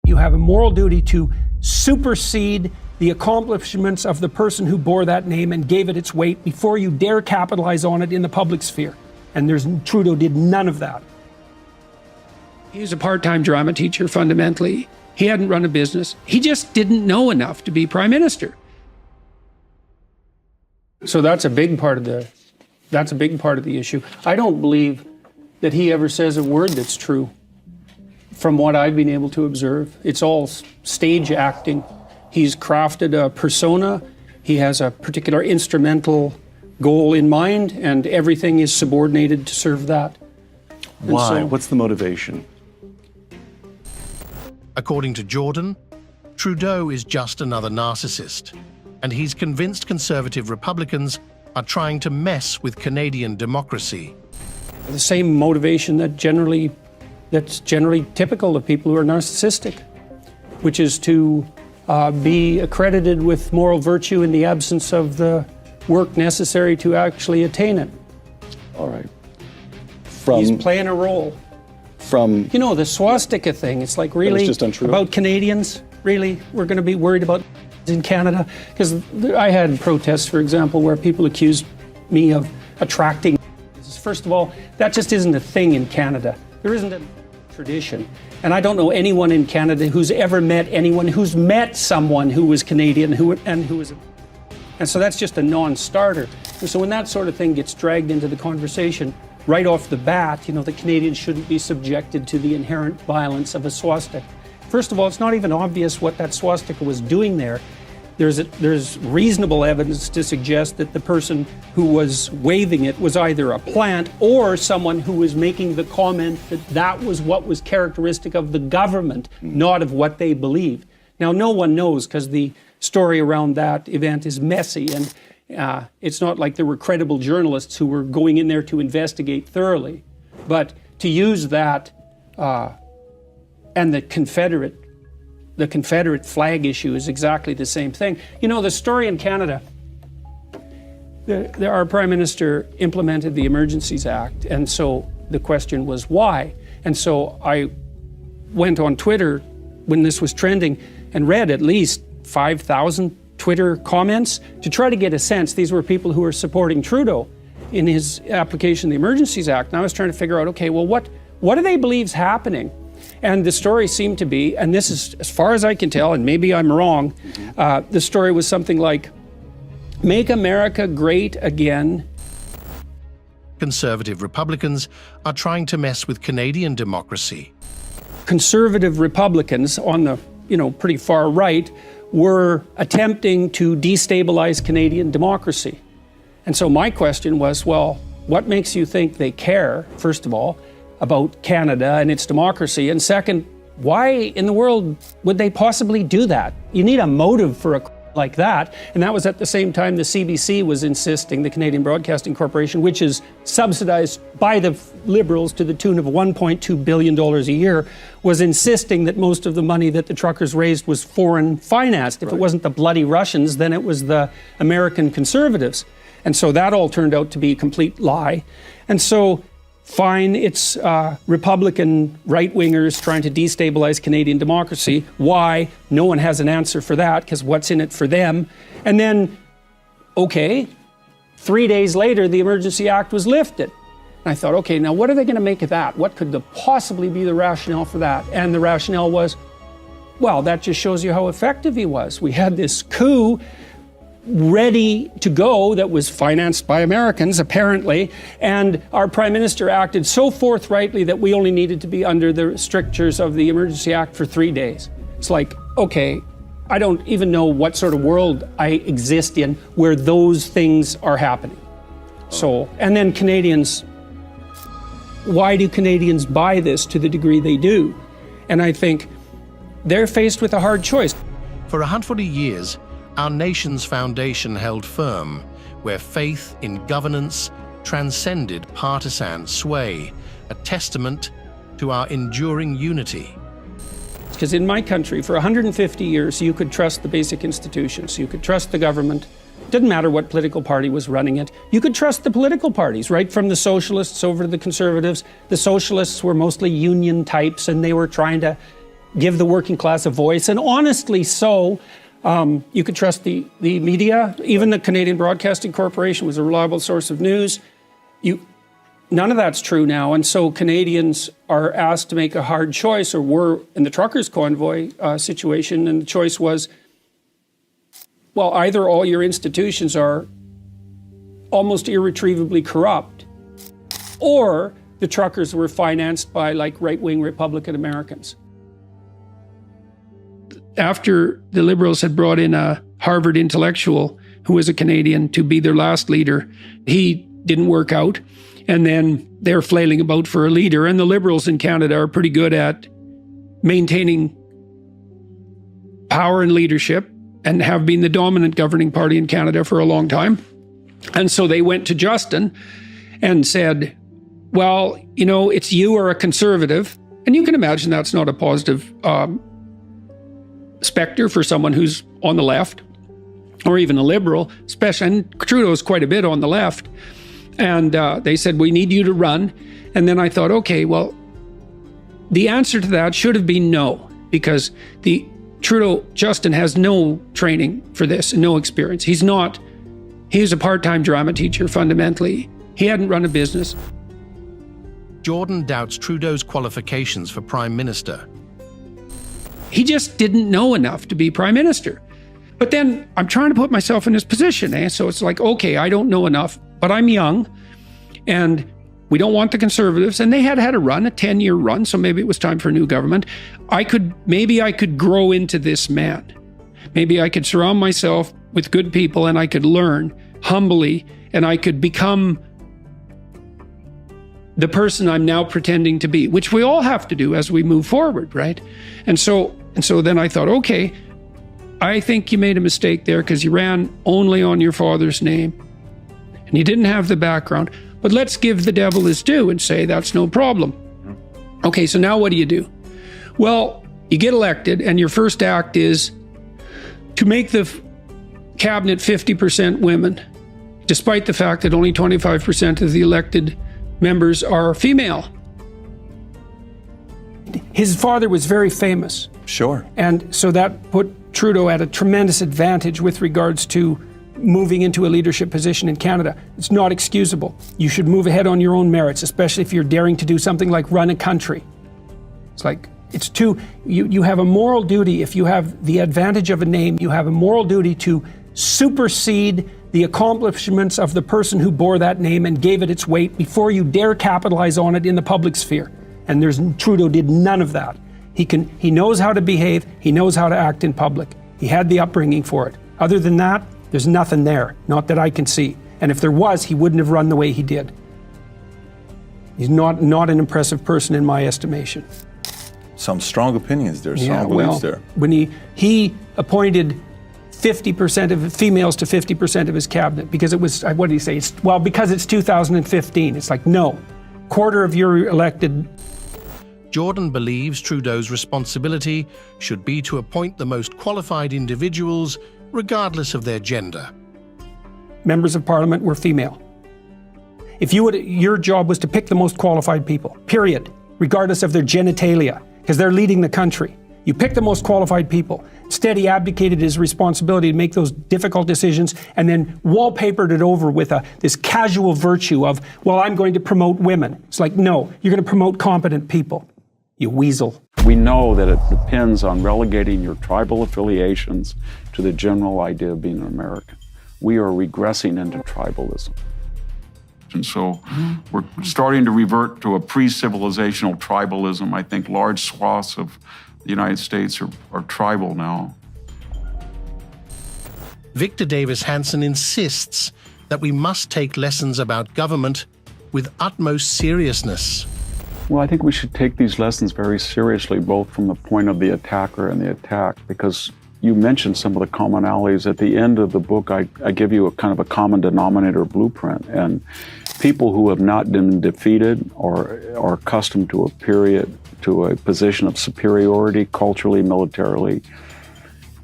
You have a moral duty to supersede the accomplishments of the person who bore that name and gave it its weight before you dare capitalize on it in the public sphere. And Trudeau did none of that. He was a part-time drama teacher, fundamentally. He hadn't run a business. He just didn't know enough to be prime minister. So that's a big part of the issue. I don't believe that he ever says a word that's true. From what I've been able to observe, it's all stage acting. He's crafted a persona. He has a particular instrumental goal in mind, and everything is subordinated to serve that. Why? What's the motivation? According to Jordan, Trudeau is just another narcissist, and he's convinced Conservative Republicans are trying to mess with Canadian democracy. The same motivation that's generally typical of people who are narcissistic, which is to be accredited with moral virtue in the absence of the work necessary to actually attain it. All right. He's playing a role. You know, the swastika thing, it's like really about Canadians, really, we're going to be worried about in Canada? Because I had protests, for example, where people accused me of attracting. First of all, that just isn't a thing in Canada. There isn't a tradition. And I don't know anyone in Canada who's ever met anyone who's met someone who was Canadian and so that's just a non-starter. And so when that sort of thing gets dragged into the conversation, right off the bat, you know, the Canadians shouldn't be subjected to the inherent violence of a swastika. First of all, it's not even obvious what that swastika was doing there. There's reasonable evidence to suggest that the person who was waving it was either a plant or someone who was making the comment that that was what was characteristic of the government, not of what they believe. Now, no one knows because the story around that event is messy, and it's not like there were credible journalists who were going in there to investigate thoroughly. But to use that and the Confederate flag issue is exactly the same thing. You know, the story in Canada, our Prime Minister implemented the Emergencies Act, and so the question was why? And so I went on Twitter when this was trending and read at least 5,000 Twitter comments to try to get a sense. These were people who were supporting Trudeau in his application of the Emergencies Act. And I was trying to figure out, okay, well, what do they believe is happening? And the story seemed to be, and this is as far as I can tell, and maybe I'm wrong, the story was something like, "Make America great again." Conservative Republicans are trying to mess with Canadian democracy. Conservative Republicans on the, pretty far right were attempting to destabilize Canadian democracy. And so my question was, well, what makes you think they care, first of all, about Canada and its democracy? And second, why in the world would they possibly do that? You need a motive for a like that. And that was at the same time the CBC was insisting, the Canadian Broadcasting Corporation, which is subsidized by the Liberals to the tune of $1.2 billion a year, was insisting that most of the money that the truckers raised was foreign financed. If it wasn't the bloody Russians, then it was the American conservatives. And so that all turned out to be a complete lie. And so fine, it's Republican right-wingers trying to destabilize Canadian democracy. Why? No one has an answer for that, because what's in it for them? And then, okay, 3 days later, the Emergency Act was lifted. And I thought, okay, now what are they going to make of that? What could possibly be the rationale for that? And the rationale was, well, that just shows you how effective he was. We had this coup ready to go that was financed by Americans, apparently, and our Prime Minister acted so forthrightly that we only needed to be under the strictures of the Emergency Act for 3 days. It's like, okay, I don't even know what sort of world I exist in where those things are happening. So, and then Canadians, why do Canadians buy this to the degree they do? And I think they're faced with a hard choice. For 140 years, our nation's foundation held firm, where faith in governance transcended partisan sway, a testament to our enduring unity. Because in my country, for 150 years, you could trust the basic institutions. You could trust the government. It didn't matter what political party was running it. You could trust the political parties, right from the socialists over to the conservatives. The socialists were mostly union types, and they were trying to give the working class a voice, and honestly so. You could trust the media. Even the Canadian Broadcasting Corporation was a reliable source of news. None of that's true now, and so Canadians are asked to make a hard choice, or were in the truckers' convoy situation, and the choice was, well, either all your institutions are almost irretrievably corrupt, or the truckers were financed by like right-wing Republican Americans. After the Liberals had brought in a Harvard intellectual who was a Canadian to be their last leader, he didn't work out. And then they're flailing about for a leader. And the Liberals in Canada are pretty good at maintaining power and leadership and have been the dominant governing party in Canada for a long time. And so they went to Justin and said, well, you know, it's you or a conservative. And you can imagine that's not a positive specter for someone who's on the left, or even a liberal, especially, and Trudeau's quite a bit on the left. And they said, we need you to run. And then I thought, okay, well, the answer to that should have been no, because Justin has no training for this, no experience. He's a part-time drama teacher, fundamentally. He hadn't run a business. Jordan doubts Trudeau's qualifications for Prime Minister. He just didn't know enough to be Prime Minister. But then I'm trying to put myself in his position, So it's like, okay, I don't know enough, but I'm young, and we don't want the Conservatives, and they had a run, a 10-year run, so maybe it was time for a new government. Maybe I could grow into this man. Maybe I could surround myself with good people, and I could learn humbly, and I could become the person I'm now pretending to be, which we all have to do as we move forward, right? And so then I thought, okay, I think you made a mistake there because you ran only on your father's name and you didn't have the background, but let's give the devil his due and say that's no problem. Okay, so now what do? Well, you get elected and your first act is to make the cabinet 50% women, despite the fact that only 25% of the elected members are female. His father was very famous. Sure. And so that put Trudeau at a tremendous advantage with regards to moving into a leadership position in Canada. It's not excusable. You should move ahead on your own merits, especially if you're daring to do something like run a country. You have a moral duty. If you have the advantage of a name, you have a moral duty to supersede the accomplishments of the person who bore that name and gave it its weight before you dare capitalize on it in the public sphere. And Trudeau did none of that. He knows how to behave. He knows how to act in public. He had the upbringing for it. Other than that, there's nothing there, not that I can see. And if there was, he wouldn't have run the way he did. He's not an impressive person in my estimation. Some strong opinions there, strong beliefs there. When he appointed 50% of females to 50% of his cabinet because it was, what did he say? Because it's 2015. It's like, no, quarter of your elected. Jordan believes Trudeau's responsibility should be to appoint the most qualified individuals, regardless of their gender. Members of Parliament were female. If your job was to pick the most qualified people, period, regardless of their genitalia, because they're leading the country. You pick the most qualified people. Instead, he abdicated his responsibility to make those difficult decisions and then wallpapered it over with this casual virtue of, well, I'm going to promote women. It's like, no, you're going to promote competent people, you weasel. We know that it depends on relegating your tribal affiliations to the general idea of being an American. We are regressing into tribalism. And so we're starting to revert to a pre-civilizational tribalism. I think large swaths of the United States are tribal now. Victor Davis Hanson insists that we must take lessons about government with utmost seriousness. Well, I think we should take these lessons very seriously, both from the point of the attacker and the attack, because you mentioned some of the commonalities. At the end of the book, I give you a kind of a common denominator blueprint, and people who have not been defeated or are accustomed to a position of superiority, culturally, militarily,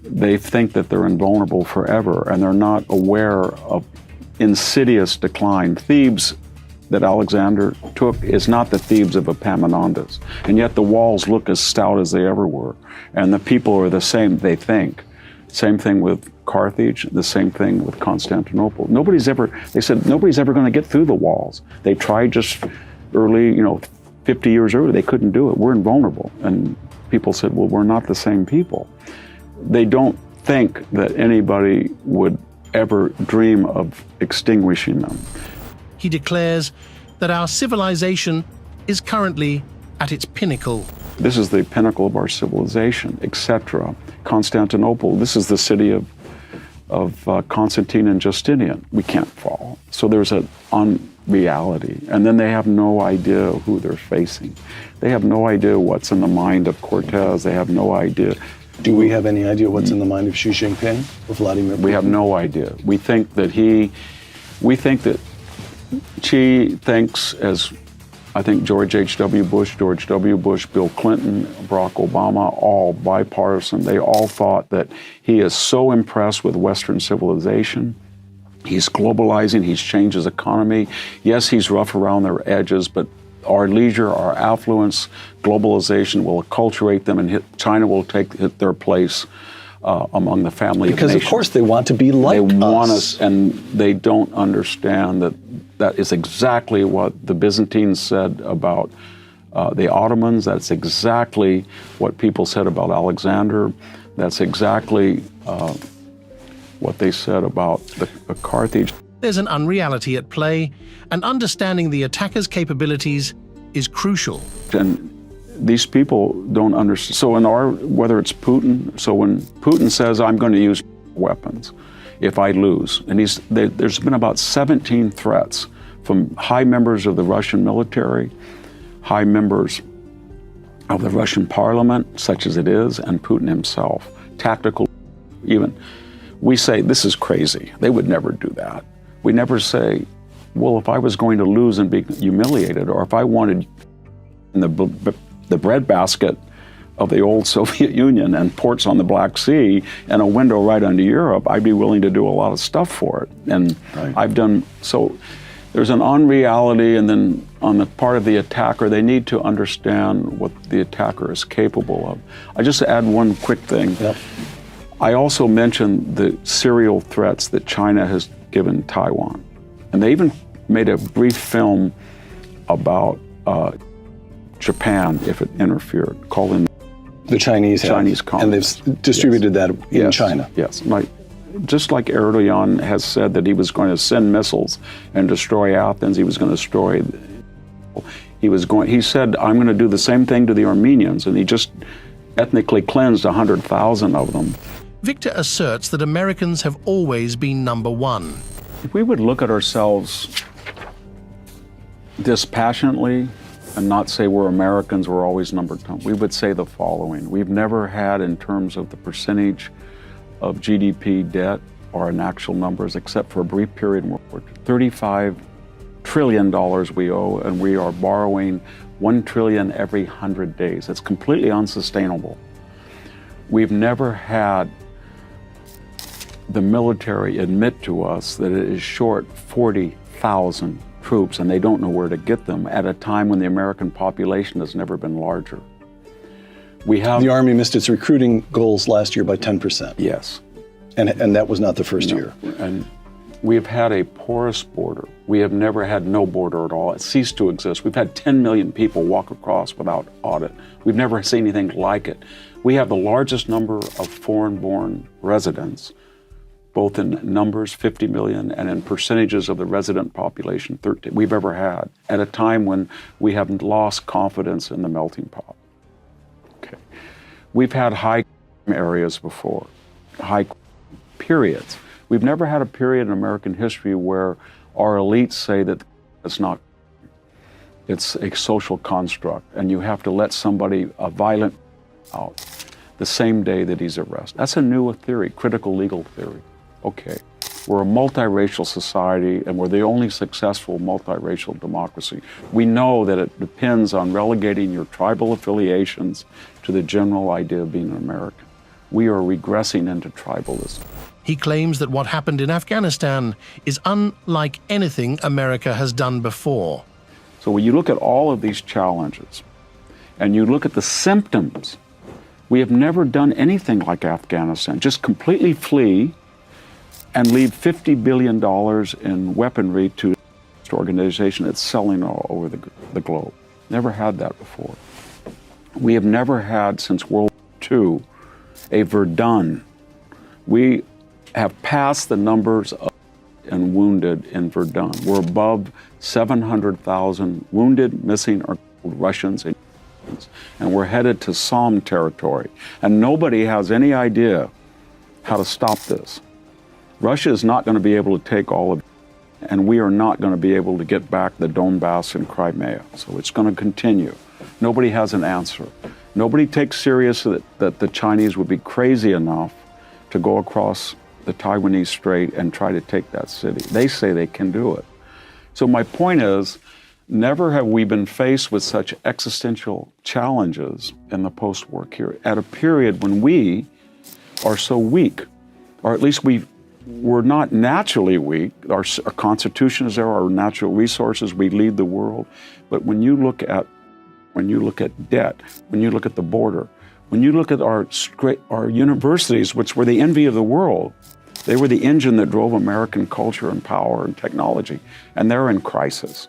they think that they're invulnerable forever, and they're not aware of insidious decline. Thebes that Alexander took is not the Thebes of Epaminondas. And yet the walls look as stout as they ever were. And the people are the same, they think. Same thing with Carthage, the same thing with Constantinople. They said, nobody's ever going to get through the walls. They tried just early, 50 years earlier, they couldn't do it. We're invulnerable. And people said, well, we're not the same people. They don't think that anybody would ever dream of extinguishing them. He declares that our civilization is currently at its pinnacle. This is the pinnacle of our civilization, etc. Constantinople, this is the city of Constantine and Justinian. We can't fall. So there's an unreality. And then they have no idea who they're facing. They have no idea what's in the mind of Cortez. They have no idea. Do we have any idea what's in the mind of Xi Jinping or Vladimir Putin? We have no idea. We think that Xi thinks, as I think George H.W. Bush, Bill Clinton, Barack Obama, all bipartisan, they all thought that he is so impressed with Western civilization. He's globalizing, he's changed his economy. Yes, he's rough around their edges, but our leisure, our affluence, globalization will acculturate them, and China will hit their place among the family of nations. Because, of course, they want to be like us. They want us, and they don't understand that is exactly what the Byzantines said about the Ottomans. That's exactly what people said about Alexander. That's exactly what they said about Carthage. There's an unreality at play, and understanding the attacker's capabilities is crucial. And these people don't understand. So whether it's Putin, so when Putin says, I'm going to use weapons if I lose, and there's been about 17 threats from high members of the Russian military, high members of the Russian parliament, such as it is, and Putin himself, tactical even. We say, this is crazy. They would never do that. We never say, well, if I was going to lose and be humiliated, or if I wanted in the breadbasket of the old Soviet Union and ports on the Black Sea and a window right onto Europe, I'd be willing to do a lot of stuff for it. And right. I've done, so there's an unreality, and then on the part of the attacker, they need to understand what the attacker is capable of. I just add one quick thing. Yep. I also mentioned the serial threats that China has given Taiwan. And they even made a brief film about Japan if it interfered, calling the Chinese communists. And they've distributed that in China. Yes, just like Erdogan has said that he was going to send missiles and destroy Athens, he was going to destroy. He said, I'm going to do the same thing to the Armenians, and he just ethnically cleansed 100,000 of them. Victor asserts that Americans have always been number one. If we would look at ourselves dispassionately and not say we're Americans, we're always number 10, we would say the following. We've never had, in terms of the percentage of GDP debt or in actual numbers, except for a brief period where $35 trillion we owe, and we are borrowing $1 trillion every 100 days. It's completely unsustainable. We've never had the military admit to us that it is short 40,000 troops, and they don't know where to get them at a time when the American population has never been larger. The Army missed its recruiting goals last year by 10%. Yes. And that was not the first year. And we have had a porous border. We have never had no border at all. It ceased to exist. We've had 10 million people walk across without audit. We've never seen anything like it. We have the largest number of foreign-born residents, both in numbers, 50 million, and in percentages of the resident population, 13, we've ever had, at a time when we have lost confidence in the melting pot. Okay. We've had high areas before, high periods. We've never had a period in American history where our elites say that it's a social construct, and you have to let somebody, a violent, out the same day that he's arrested. That's a new theory, critical legal theory. Okay, we're a multiracial society, and we're the only successful multiracial democracy. We know that it depends on relegating your tribal affiliations to the general idea of being an American. We are regressing into tribalism. He claims that what happened in Afghanistan is unlike anything America has done before. So when you look at all of these challenges and you look at the symptoms, we have never done anything like Afghanistan. Just completely flee and leave $50 billion in weaponry to an organization that's selling all over the globe. Never had that before. We have never had, since World War II, a Verdun. We have passed the numbers of and wounded in Verdun. We're above 700,000 wounded, missing, or Russians, and we're headed to Somme territory. And nobody has any idea how to stop this. Russia is not going to be able to take all of it, and we are not going to be able to get back the Donbass and Crimea. So it's going to continue. Nobody has an answer. Nobody takes serious that the Chinese would be crazy enough to go across the Taiwanese Strait and try to take that city. They say they can do it. So my point is, never have we been faced with such existential challenges in the post-war period, at a period when we are so weak, or at least we're not naturally weak. Our constitution is there, our natural resources, we lead the world. But when you look at debt, when you look at the border, when you look at our universities, which were the envy of the world, they were the engine that drove American culture and power and technology, and they're in crisis.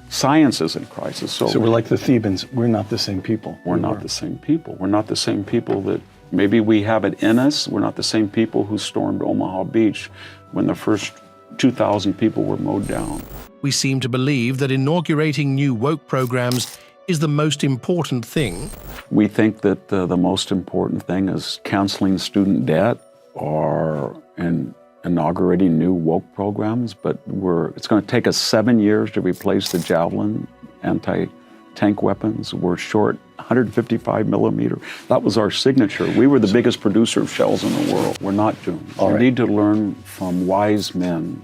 Science is in crisis. So we're like the Thebans. We're not the same people. We're not the same people. We're not the same people that maybe we have it in us. We're not the same people who stormed Omaha Beach when the first 2,000 people were mowed down. We seem to believe that inaugurating new woke programs is the most important thing. We think that the most important thing is canceling student debt or inaugurating new woke programs, but it's going to take us 7 years to replace the Javelin anti-tank weapons. We're short 155 millimeter. That was our signature. We were the biggest producer of shells in the world. We're not doomed. We need to learn from wise men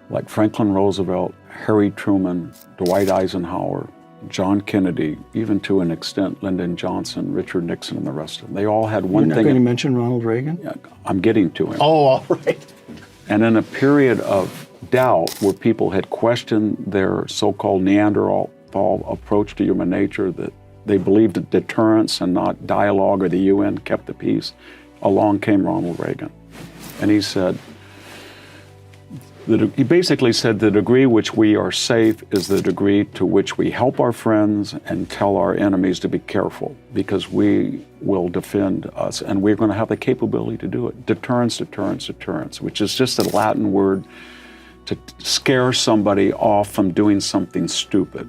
like Franklin Roosevelt, Harry Truman, Dwight Eisenhower, John Kennedy, even to an extent Lyndon Johnson, Richard Nixon, and the rest of them. They all had one thing. You're not going to mention Ronald Reagan? Yeah, I'm getting to him. Oh, all right. And in a period of doubt where people had questioned their so-called Neanderthal approach to human nature, that they believed that deterrence and not dialogue or the UN kept the peace, along came Ronald Reagan. And he said, he basically said the degree which we are safe is the degree to which we help our friends and tell our enemies to be careful, because we will defend us and we're going to have the capability to do it. Deterrence, deterrence, deterrence, which is just a Latin word to scare somebody off from doing something stupid.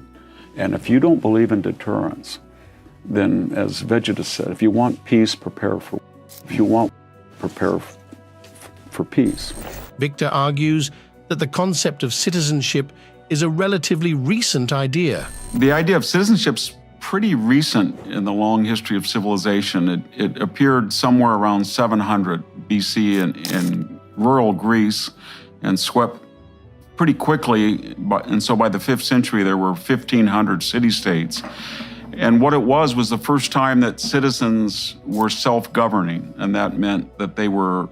And if you don't believe in deterrence, then as Vegetus said, if you want peace, prepare for peace. Victor argues that the concept of citizenship is a relatively recent idea. The idea of citizenship's pretty recent in the long history of civilization. It appeared somewhere around 700 BC in rural Greece and swept pretty quickly. And so by the 5th century, there were 1,500 city-states. And what it was the first time that citizens were self-governing, and that meant that they were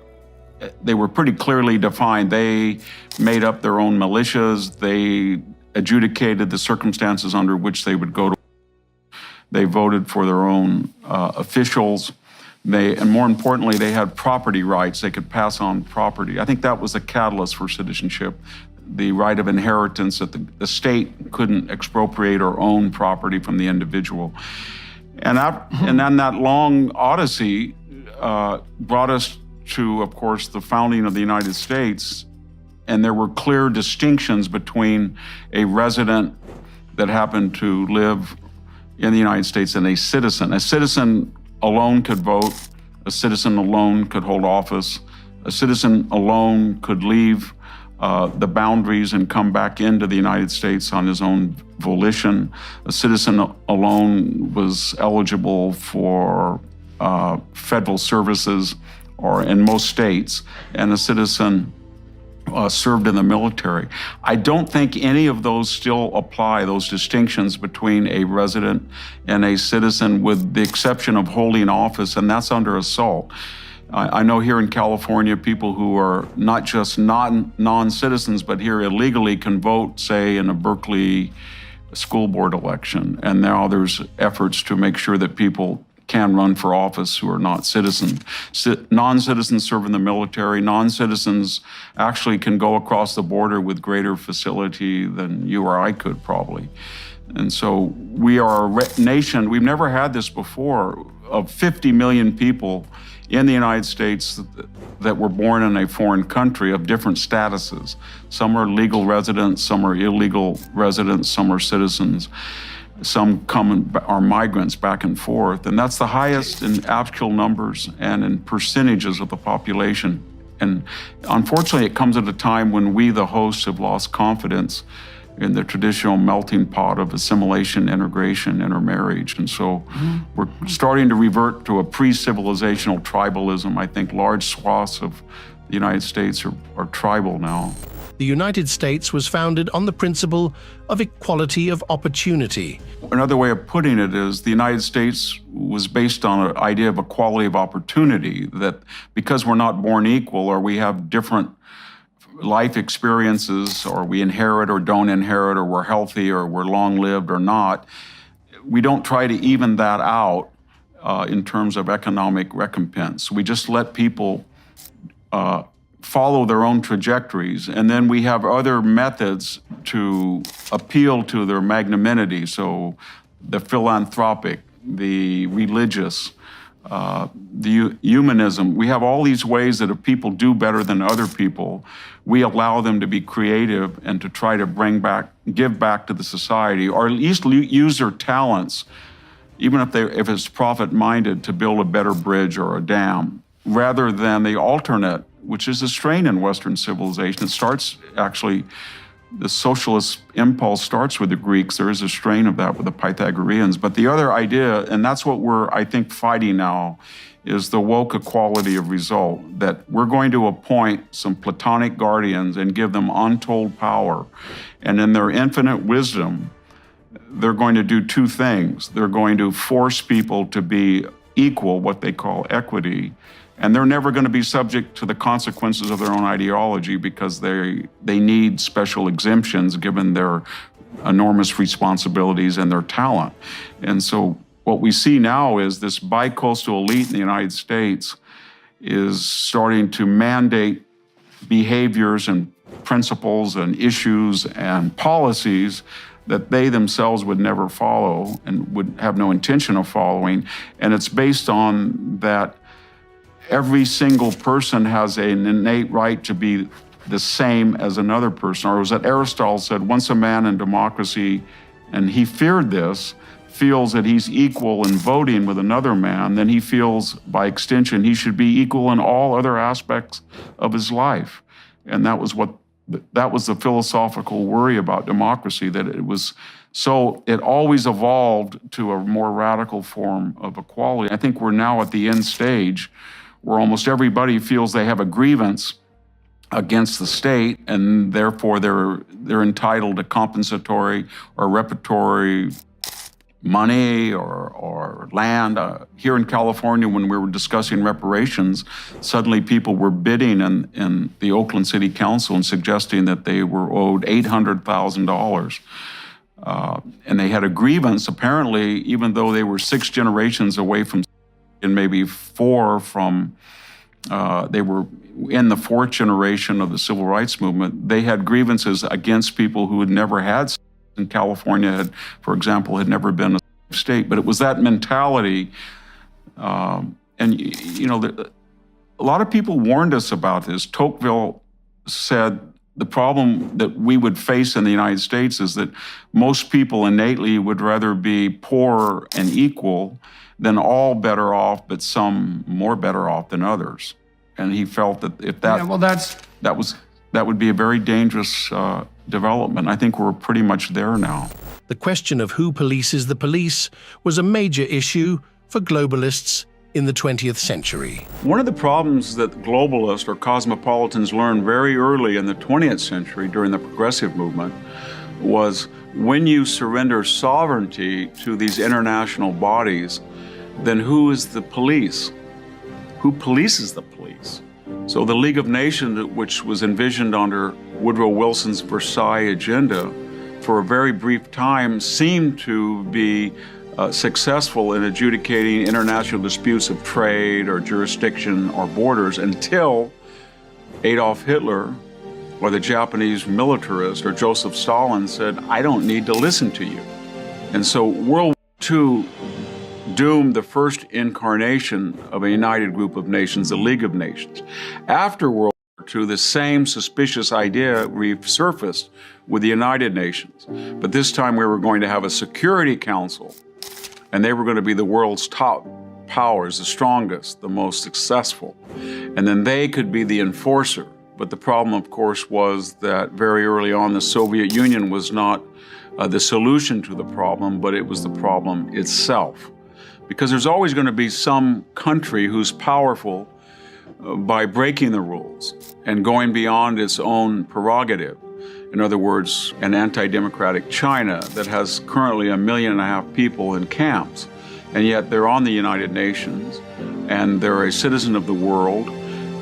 pretty clearly defined. They made up their own militias. They adjudicated the circumstances under which they would go to. They voted for their own officials. And more importantly, they had property rights. They could pass on property. I think that was the catalyst for citizenship, the right of inheritance, that the state couldn't expropriate or own property from the individual. And then that long odyssey brought us to, of course, the founding of the United States, and there were clear distinctions between a resident that happened to live in the United States and a citizen. A citizen alone could vote, a citizen alone could hold office, a citizen alone could leave the boundaries and come back into the United States on his own volition. A citizen alone was eligible for federal services, or in most states, and a citizen served in the military. I don't think any of those still apply, those distinctions between a resident and a citizen, with the exception of holding office, and that's under assault. I know here in California, people who are not just non-citizens, but here illegally can vote, say, in a Berkeley school board election. And now there's efforts to make sure that people can run for office who are not citizens. Non-citizens serve in the military. Non-citizens actually can go across the border with greater facility than you or I could probably. And so we are a nation, we've never had this before, of 50 million people in the United States that were born in a foreign country of different statuses. Some are legal residents, some are illegal residents, some are citizens. Some are migrants back and forth, and that's the highest in actual numbers and in percentages of the population. And unfortunately, it comes at a time when we, the hosts, have lost confidence in the traditional melting pot of assimilation, integration, intermarriage. And so we're starting to revert to a pre-civilizational tribalism. I think large swaths of the United States are tribal now. The United States was founded on the principle of equality of opportunity. Another way of putting it is the United States was based on an idea of equality of opportunity, that because we're not born equal, or we have different life experiences, or we inherit or don't inherit, or we're healthy or we're long-lived or not, we don't try to even that out in terms of economic recompense. We just let people follow their own trajectories, and then we have other methods to appeal to their magnanimity. So the philanthropic, the religious, the humanism. We have all these ways that if people do better than other people, we allow them to be creative and to try to give back to the society, or at least use their talents, even if it's profit-minded, to build a better bridge or a dam, rather than the alternate, which is a strain in Western civilization. It starts, actually, the socialist impulse starts with the Greeks. There is a strain of that with the Pythagoreans. But the other idea, and that's what we're, I think, fighting now, is the woke equality of result, that we're going to appoint some Platonic guardians and give them untold power. And in their infinite wisdom, they're going to do two things. They're going to force people to be equal, what they call equity, and they're never going to be subject to the consequences of their own ideology, because they need special exemptions given their enormous responsibilities and their talent. And so what we see now is this bi-coastal elite in the United States is starting to mandate behaviors and principles and issues and policies that they themselves would never follow and would have no intention of following. And it's based on that every single person has an innate right to be the same as another person. Or as Aristotle said, once a man in democracy, and he feared this, feels that he's equal in voting with another man, then he feels, by extension, he should be equal in all other aspects of his life. And that was the philosophical worry about democracy, that it always evolved to a more radical form of equality. I think we're now at the end stage where almost everybody feels they have a grievance against the state, and therefore they're entitled to compensatory or reparatory money or land. Here in California, when we were discussing reparations, suddenly people were bidding in the Oakland City Council and suggesting that they were owed $800,000. And they had a grievance, apparently, even though they were 6 generations away from, and maybe 4 from, they were in the 4th generation of the civil rights movement. They had grievances against people who had never had, in California, for example, had never been a state. But it was that mentality. And, a lot of people warned us about this. Tocqueville said the problem that we would face in the United States is that most people innately would rather be poor and equal than all better off, but some more better off than others. And he felt that if that would be a very dangerous development. I think we're pretty much there now. The question of who polices the police was a major issue for globalists in the 20th century. One of the problems that globalists or cosmopolitans learned very early in the 20th century during the progressive movement was when you surrender sovereignty to these international bodies, then who is the police? Who polices the police? So the League of Nations, which was envisioned under Woodrow Wilson's Versailles agenda, for a very brief time seemed to be successful in adjudicating international disputes of trade or jurisdiction or borders until Adolf Hitler or the Japanese militarist or Joseph Stalin said, I don't need to listen to you. And so World War II doomed the first incarnation of a united group of nations, the League of Nations. After World War II, the same suspicious idea resurfaced with the United Nations. But this time we were going to have a Security Council, and they were going to be the world's top powers, the strongest, the most successful. And then they could be the enforcer. But the problem, of course, was that very early on, the Soviet Union was not the solution to the problem, but it was the problem itself. Because there's always going to be some country who's powerful by breaking the rules and going beyond its own prerogative. In other words, an anti-democratic China that has currently 1.5 million people in camps, and yet they're on the United Nations, and they're a citizen of the world.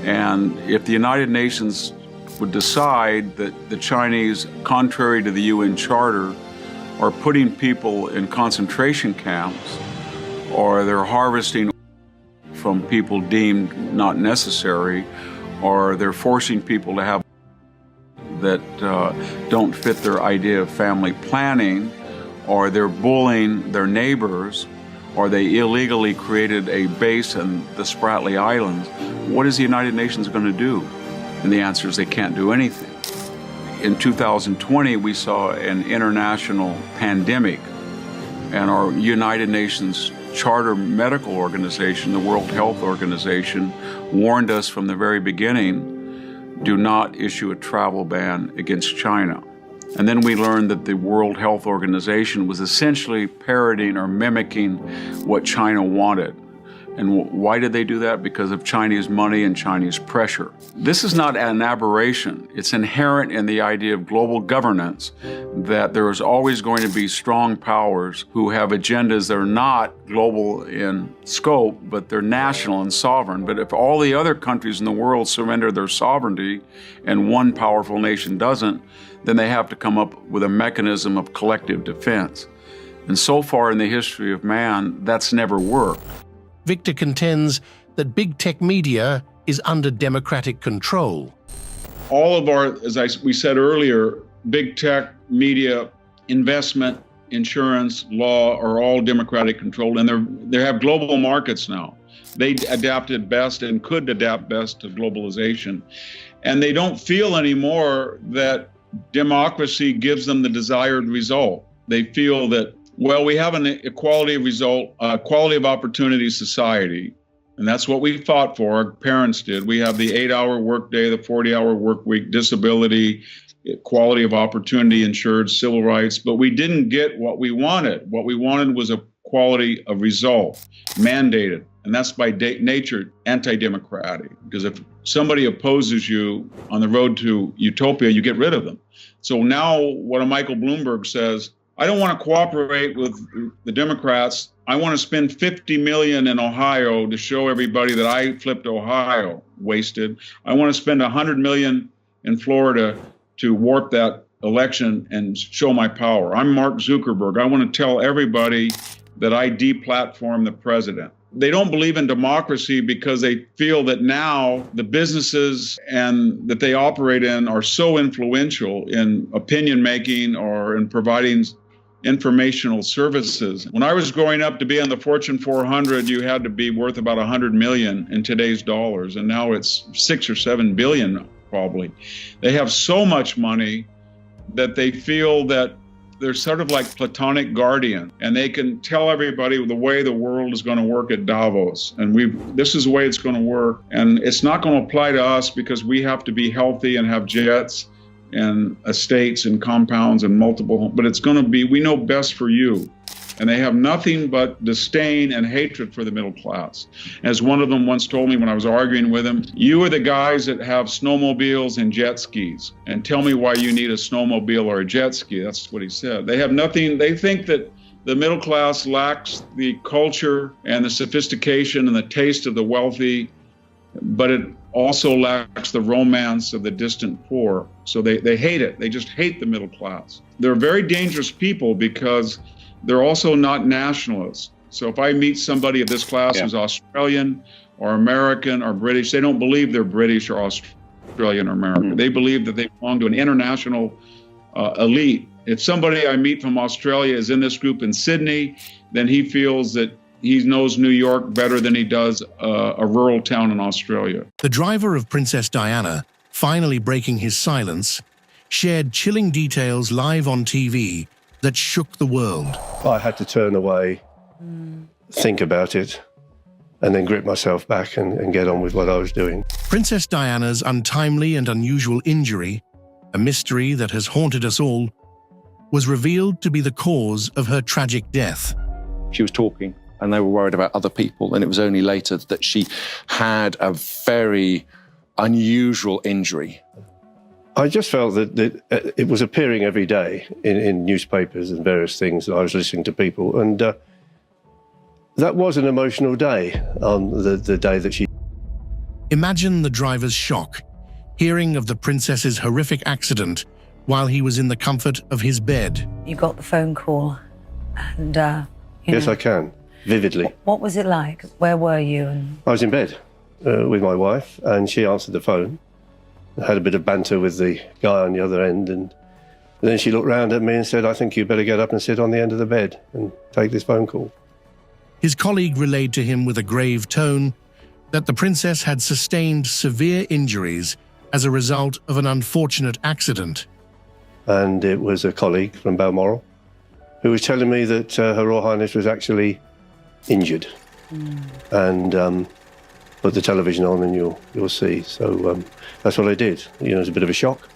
And if the United Nations would decide that the Chinese, contrary to the UN Charter, are putting people in concentration camps, or they're harvesting from people deemed not necessary, or they're forcing people to have that don't fit their idea of family planning, or they're bullying their neighbors, or they illegally created a base in the Spratly Islands, what is the United Nations going to do? And the answer is they can't do anything. In 2020, we saw an international pandemic, and our United Nations Charter Medical Organization, the World Health Organization, warned us from the very beginning, do not issue a travel ban against China. And then we learned that the World Health Organization was essentially parroting or mimicking what China wanted. And why did they do that? Because of Chinese money and Chinese pressure. This is not an aberration. It's inherent in the idea of global governance that there is always going to be strong powers who have agendas that are not global in scope, but they're national and sovereign. But if all the other countries in the world surrender their sovereignty and one powerful nation doesn't, then they have to come up with a mechanism of collective defense. And so far in the history of man, that's never worked. Victor contends that big tech media is under democratic control. All of our, we said earlier, big tech, media, investment, insurance, law are all democratic controlled, and they have global markets now. They adapted best and could adapt best to globalization. And they don't feel anymore that democracy gives them the desired result. They feel that, well, we have an equality of result, quality of opportunity society, and that's what we fought for. Our parents did. We have the 8-hour workday, the 40-hour work week, disability, equality of opportunity ensured, civil rights, but we didn't get what we wanted. What we wanted was a quality of result, mandated, and that's by nature anti-democratic, because if somebody opposes you on the road to utopia, you get rid of them. So now what Michael Bloomberg says, I don't want to cooperate with the Democrats. I want to spend $50 million in Ohio to show everybody that I flipped Ohio, wasted. I want to spend $100 million in Florida to warp that election and show my power. I'm Mark Zuckerberg. I want to tell everybody that I deplatform the president. They don't believe in democracy because they feel that now the businesses and that they operate in are so influential in opinion making or in providing informational services. When I was growing up, to be on the Fortune 400, you had to be worth about 100 million in today's dollars, and now it's 6 or 7 billion probably. They have so much money that they feel that they're sort of like platonic guardian, and they can tell everybody the way the world is going to work at Davos, and this is the way it's going to work, and it's not going to apply to us because we have to be healthy and have jets and estates and compounds and multiple, but it's going to be, we know best for you. and they have nothing but disdain and hatred for the middle class. As one of them once told me when I was arguing with him, you are the guys that have snowmobiles and jet skis, and tell me why you need a snowmobile or a jet ski. That's what he said. They have nothing, they think that the middle class lacks the culture and the sophistication and the taste of the wealthy, but it also lacks the romance of the distant poor. So they hate it. They just hate the middle class. They're very dangerous people because they're also not nationalists. So if I meet somebody of this class who's Australian or American or British, they don't believe they're British or Australian or American. They believe that they belong to an international elite. If somebody I meet from Australia is in this group in Sydney, then he feels that he knows New York better than he does a rural town in Australia. The driver of Princess Diana, finally breaking his silence, shared chilling details live on TV that shook the world. I had to turn away, think about it, and then grip myself back and get on with what I was doing. Princess Diana's untimely and unusual injury, a mystery that has haunted us all, was revealed to be the cause of her tragic death. She was talking, and they were worried about other people, and it was only later that she had a very unusual injury. I just felt that it was appearing every day in newspapers and various things that I was listening to people, and that was an emotional day on the day that she... Imagine the driver's shock, hearing of the princess's horrific accident while he was in the comfort of his bed. You got the phone call, and Yes, I can, vividly. What was it like? Where were you? And I was in bed with my wife, and she answered the phone. I had a bit of banter with the guy on the other end, and then she looked round at me and said, I think you better get up and sit on the end of the bed and take this phone call. His colleague relayed to him with a grave tone that the princess had sustained severe injuries as a result of an unfortunate accident. And it was a colleague from Balmoral who was telling me that Her Royal Highness was actually injured. And put the television on and you'll see. So that's what I did. You know, it was a bit of a shock.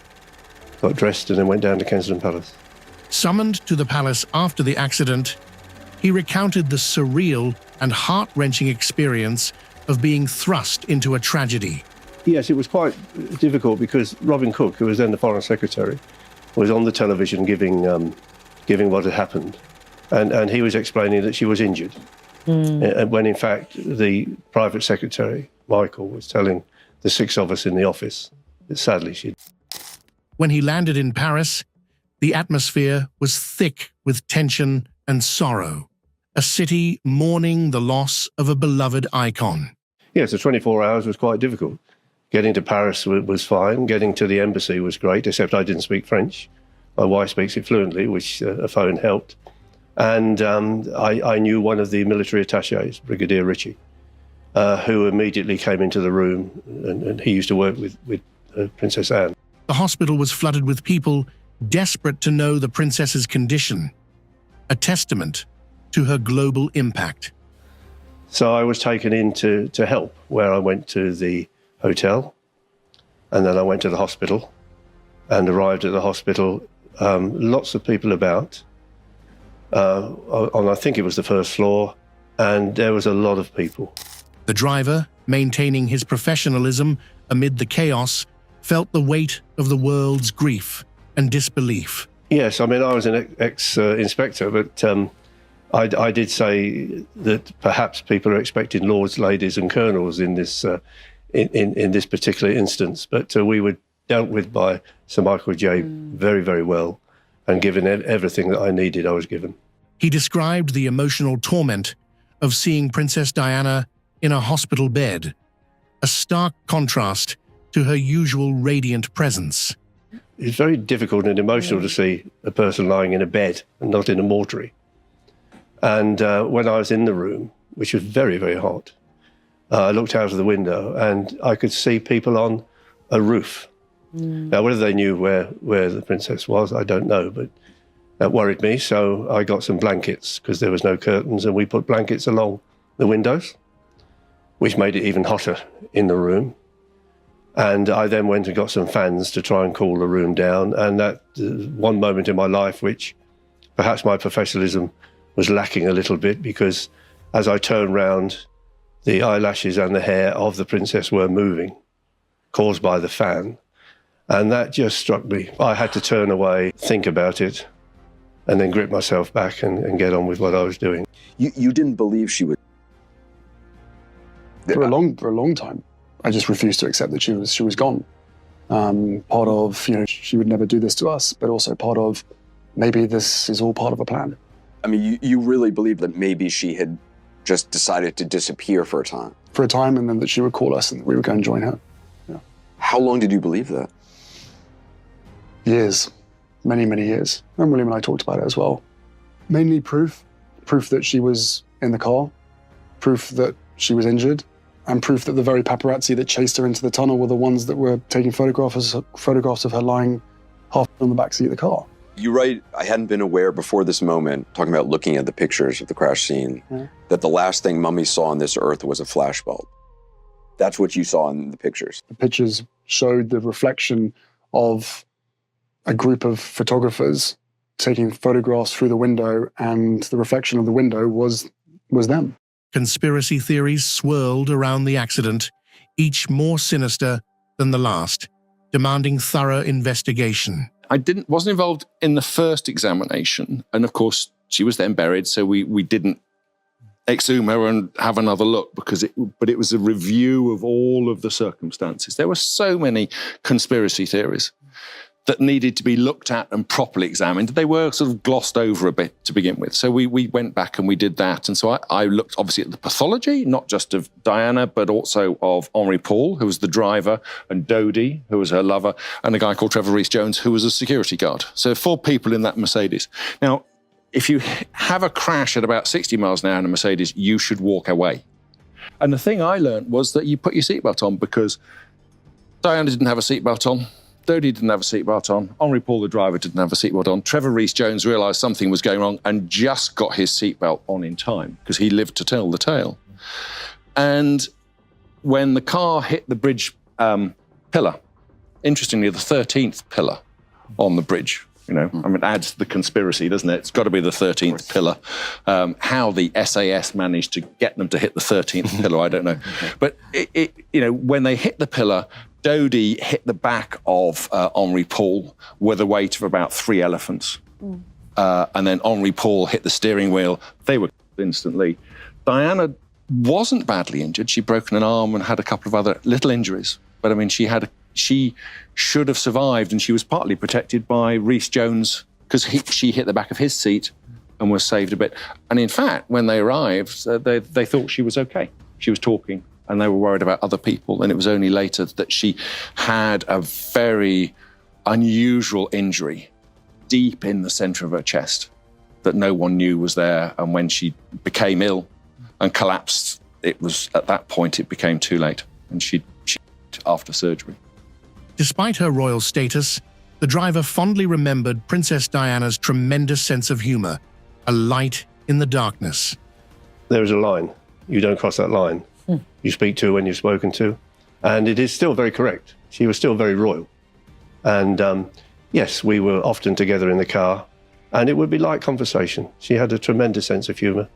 Got dressed and then went down to Kensington Palace. Summoned to the palace after the accident, he recounted the surreal and heart-wrenching experience of being thrust into a tragedy. Yes, it was quite difficult because Robin Cook, who was then the Foreign Secretary, was on the television giving what had happened. And he was explaining that she was injured. When in fact the private secretary, Michael, was telling the six of us in the office that sadly she'd... When he landed in Paris, the atmosphere was thick with tension and sorrow, a city mourning the loss of a beloved icon. Yes, the 24 hours was quite difficult. Getting to Paris was fine. Getting to the embassy was great, except I didn't speak French. My wife speaks it fluently, which a phone helped. And I knew one of the military attachés, Brigadier Ritchie, who immediately came into the room, and he used to work with Princess Anne. The hospital was flooded with people desperate to know the princess's condition, a testament to her global impact. So I was taken in to help, where I went to the hotel, and then I went to the hospital, and arrived at the hospital, lots of people about, on I think it was the first floor, and there was a lot of people. The driver, maintaining his professionalism amid the chaos, felt the weight of the world's grief and disbelief. Yes, I mean, I was an ex-inspector, but I did say that perhaps people are expecting lords, ladies and colonels in this in this particular instance, but we were dealt with by Sir Michael J. very, very well, and given everything that I needed, I was given. He described the emotional torment of seeing Princess Diana in a hospital bed, a stark contrast to her usual radiant presence. It's very difficult and emotional to see a person lying in a bed and not in a mortuary. And when I was in the room, which was very, very hot, I looked out of the window and I could see people on a roof. Now, whether they knew where the princess was, I don't know, but that worried me. So I got some blankets because there was no curtains, and we put blankets along the windows, which made it even hotter in the room. And I then went and got some fans to try and cool the room down. And that one moment in my life, which perhaps my professionalism was lacking a little bit, because as I turned round, the eyelashes and the hair of the princess were moving, caused by the fan. And that just struck me. I had to turn away, think about it, and then grip myself back and get on with what I was doing. You didn't believe she would? For a long time, I just refused to accept that she was gone. Part of, she would never do this to us, but also part of, maybe this is all part of a plan. I mean, you really believed that maybe she had just decided to disappear for a time? For a time, and then that she would call us and we would go and join her. Yeah. How long did you believe that? Years. Many, many years. And William and I talked about it as well. Mainly proof that she was in the car, proof that she was injured, and proof that the very paparazzi that chased her into the tunnel were the ones that were taking photographs of her lying half on the backseat of the car. You write, I hadn't been aware before this moment, talking about looking at the pictures of the crash scene, that the last thing Mummy saw on this earth was a flashbulb. That's what you saw in the pictures. The pictures showed the reflection of a group of photographers taking photographs through the window, and the reflection of the window was them. Conspiracy theories swirled around the accident, each more sinister than the last, demanding thorough investigation. I wasn't involved in the first examination, and of course she was then buried, so we didn't exhume her and have another look, but it was a review of all of the circumstances. There were so many conspiracy theories that needed to be looked at and properly examined. They were sort of glossed over a bit to begin with. So we went back and we did that. And so I looked obviously at the pathology, not just of Diana, but also of Henri Paul, who was the driver, and Dodie, who was her lover, and a guy called Trevor Rees-Jones, who was a security guard. So 4 people in that Mercedes. Now, if you have a crash at about 60 miles an hour in a Mercedes, you should walk away. And the thing I learned was that you put your seatbelt on, because Diana didn't have a seatbelt on, Dodie didn't have a seatbelt on, Henri Paul, the driver, didn't have a seatbelt on. Trevor Rees-Jones realised something was going wrong and just got his seatbelt on in time, because he lived to tell the tale. And when the car hit the bridge pillar, interestingly, the 13th pillar on the bridge, I mean, it adds to the conspiracy, doesn't it? It's got to be the 13th pillar. How the SAS managed to get them to hit the 13th pillar, I don't know. But, when they hit the pillar, Dodie hit the back of Henri Paul with a weight of about 3 elephants. And then Henri Paul hit the steering wheel. They were instantly. Diana wasn't badly injured. She'd broken an arm and had a couple of other little injuries. But, I mean, she should have survived, and she was partly protected by Rees-Jones, because she hit the back of his seat and was saved a bit. And in fact, when they arrived, they thought she was okay. She was talking, and they were worried about other people. And it was only later that she had a very unusual injury deep in the center of her chest that no one knew was there. And when she became ill and collapsed, at that point, it became too late. And she after surgery. Despite her royal status, the driver fondly remembered Princess Diana's tremendous sense of humour, a light in the darkness. There is a line. You don't cross that line. You speak to when you're spoken to. And it is still very correct. She was still very royal. And yes, we were often together in the car, and it would be light conversation. She had a tremendous sense of humour.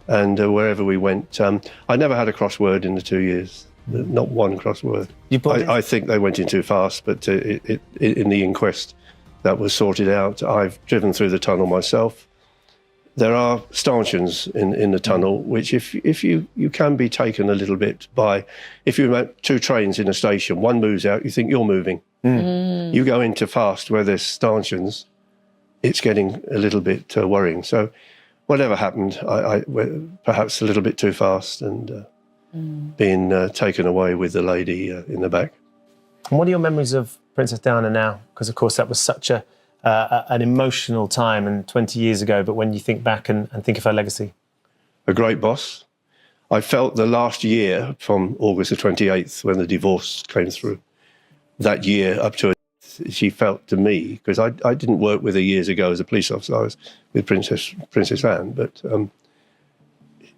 And wherever we went, I never had a crossword in the 2 years. Not one crossword. I think they went in too fast, but in the inquest that was sorted out. I've driven through the tunnel myself. There are stanchions in the tunnel, which if you can be taken a little bit by, if you have 2 trains in a station, one moves out, you think you're moving. You go into fast where there's stanchions, it's getting a little bit worrying. So whatever happened, I went perhaps a little bit too fast and being taken away with the lady in the back. And what are your memories of Princess Diana now? Because, of course, that was such an emotional time and 20 years ago, but when you think back and think of her legacy? A great boss. I felt the last year, from August the 28th, when the divorce came through, that year up to she felt to me, because I didn't work with her years ago as a police officer, I was with Princess Anne, but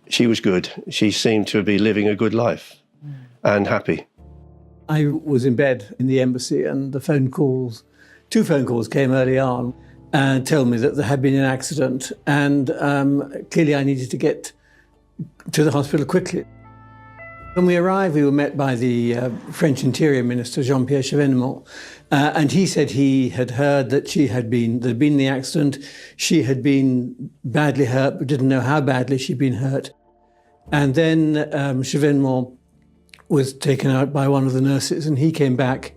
she was good. She seemed to be living a good life and happy. I was in bed in the embassy, and the 2 phone calls came early on. and told me that there had been an accident, and clearly I needed to get to the hospital quickly. When we arrived, we were met by the French Interior Minister, Jean-Pierre Chevènement, and he said he had heard that there'd been the accident. She had been badly hurt, but didn't know how badly she'd been hurt. And then Chevènement was taken out by one of the nurses, and he came back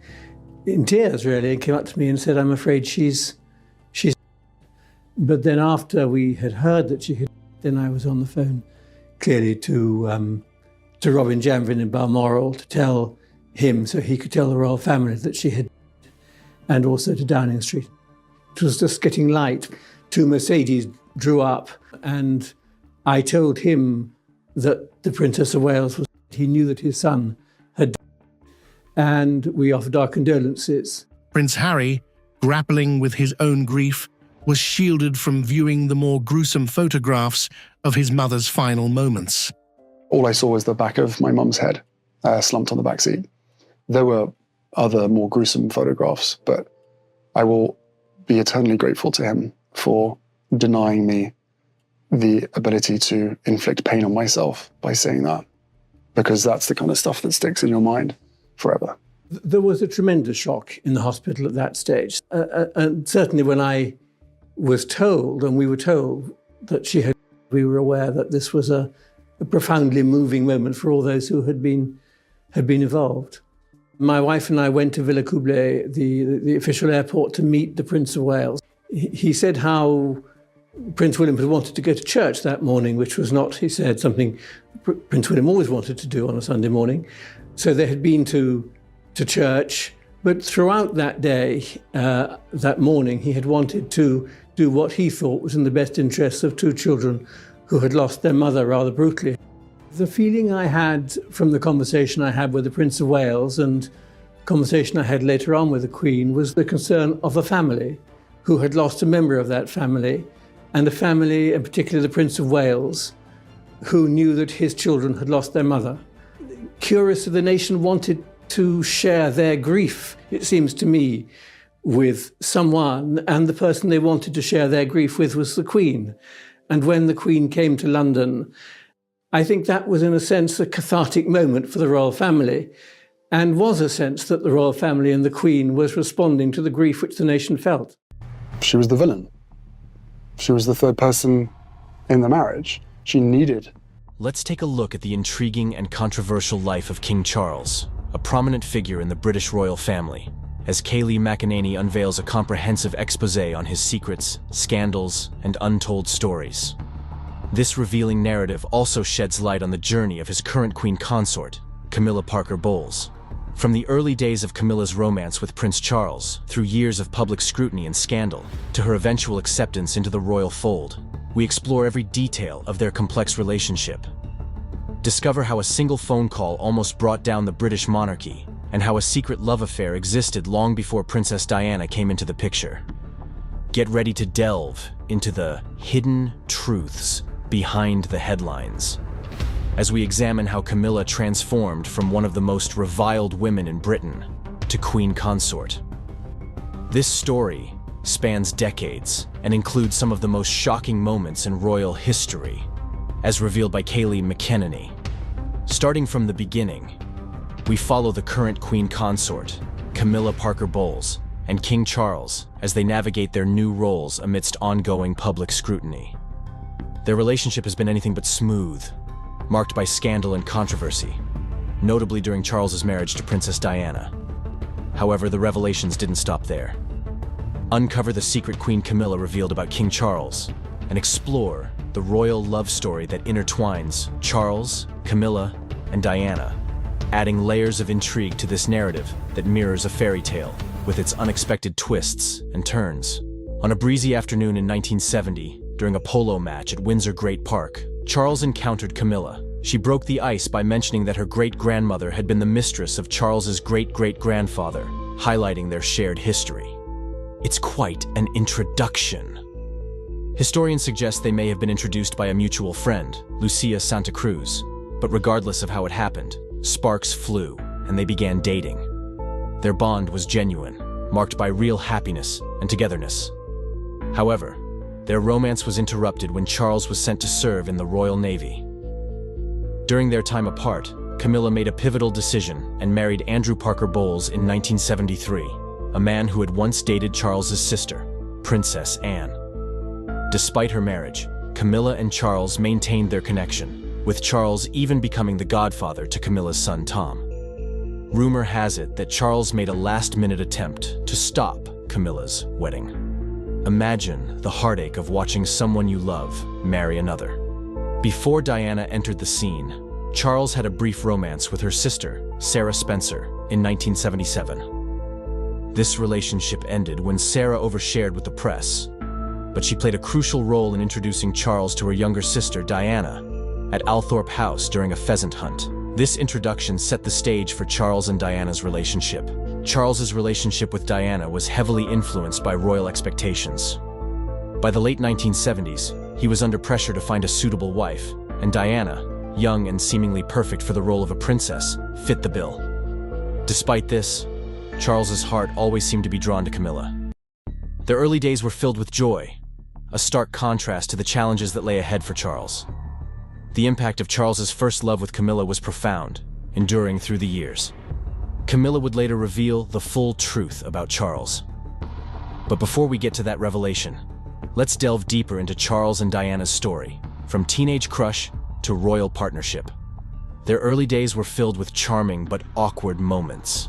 in tears, really, and came up to me and said, "I'm afraid she's." But then after we had heard that she had, then I was on the phone, clearly to Robin Janvin in Balmoral to tell him so he could tell the royal family that she had, and also to Downing Street. It was just getting light. 2 Mercedes drew up, and I told him that the Princess of Wales was, he knew that his son had died, and we offered our condolences. Prince Harry, grappling with his own grief, was shielded from viewing the more gruesome photographs of his mother's final moments. All I saw was the back of my mum's head, slumped on the back seat. There were other more gruesome photographs, but I will be eternally grateful to him for denying me the ability to inflict pain on myself by saying that, because that's the kind of stuff that sticks in your mind forever. There was a tremendous shock in the hospital at that stage. And certainly when I was told, and we were told that she had, we were aware that this was a profoundly moving moment for all those who had been involved. My wife and I went to Villacoublay, the official airport, to meet the Prince of Wales. He said how Prince William had wanted to go to church that morning, which was not, he said, something Prince William always wanted to do on a Sunday morning. So they had been to church, but throughout that day, that morning, he had wanted to do what he thought was in the best interests of 2 children who had lost their mother rather brutally. The feeling I had from the conversation I had with the Prince of Wales and conversation I had later on with the Queen was the concern of a family who had lost a member of that family, and a family, in particular the Prince of Wales, who knew that his children had lost their mother. Curious that the nation wanted to share their grief, it seems to me, with someone, and the person they wanted to share their grief with was the Queen. And when the Queen came to London, I think that was in a sense a cathartic moment for the royal family, and was a sense that the royal family and the Queen was responding to the grief which the nation felt. She was the villain. She was the third person in the marriage. She needed. Let's take a look at the intriguing and controversial life of King Charles, a prominent figure in the British royal family, as Kayleigh McEnany unveils a comprehensive exposé on his secrets, scandals, and untold stories. This revealing narrative also sheds light on the journey of his current queen consort, Camilla Parker Bowles. From the early days of Camilla's romance with Prince Charles, through years of public scrutiny and scandal, to her eventual acceptance into the royal fold, we explore every detail of their complex relationship. Discover how a single phone call almost brought down the British monarchy, and how a secret love affair existed long before Princess Diana came into the picture. Get ready to delve into the hidden truths behind the headlines, as we examine how Camilla transformed from one of the most reviled women in Britain to queen consort. This story spans decades and includes some of the most shocking moments in royal history, as revealed by Kayleigh McEnany. Starting from the beginning, we follow the current queen consort, Camilla Parker Bowles, and King Charles as they navigate their new roles amidst ongoing public scrutiny. Their relationship has been anything but smooth, marked by scandal and controversy, notably during Charles's marriage to Princess Diana. However, the revelations didn't stop there. Uncover the secret Queen Camilla revealed about King Charles, and explore the royal love story that intertwines Charles, Camilla, and Diana, adding layers of intrigue to this narrative that mirrors a fairy tale with its unexpected twists and turns. On a breezy afternoon in 1970, during a polo match at Windsor Great Park, Charles encountered Camilla. She broke the ice by mentioning that her great-grandmother had been the mistress of Charles's great-great-grandfather, highlighting their shared history. It's quite an introduction. Historians suggest they may have been introduced by a mutual friend, Lucia Santa Cruz, but regardless of how it happened, sparks flew and they began dating. Their bond was genuine, marked by real happiness and togetherness. However, their romance was interrupted when Charles was sent to serve in the Royal Navy. During their time apart, Camilla made a pivotal decision and married Andrew Parker Bowles in 1973, a man who had once dated Charles's sister, Princess Anne. Despite her marriage, Camilla and Charles maintained their connection, with Charles even becoming the godfather to Camilla's son Tom. Rumor has it that Charles made a last-minute attempt to stop Camilla's wedding. Imagine the heartache of watching someone you love marry another. Before Diana entered the scene, Charles had a brief romance with her sister, Sarah Spencer, in 1977. This relationship ended when Sarah overshared with the press, but she played a crucial role in introducing Charles to her younger sister, Diana, at Althorpe House during a pheasant hunt. This introduction set the stage for Charles and Diana's relationship. Charles's relationship with Diana was heavily influenced by royal expectations. By the late 1970s, he was under pressure to find a suitable wife, and Diana, young and seemingly perfect for the role of a princess, fit the bill. Despite this, Charles's heart always seemed to be drawn to Camilla. Their early days were filled with joy, a stark contrast to the challenges that lay ahead for Charles. The impact of Charles's first love with Camilla was profound, enduring through the years. Camilla would later reveal the full truth about Charles. But before we get to that revelation, let's delve deeper into Charles and Diana's story, from teenage crush to royal partnership. Their early days were filled with charming but awkward moments.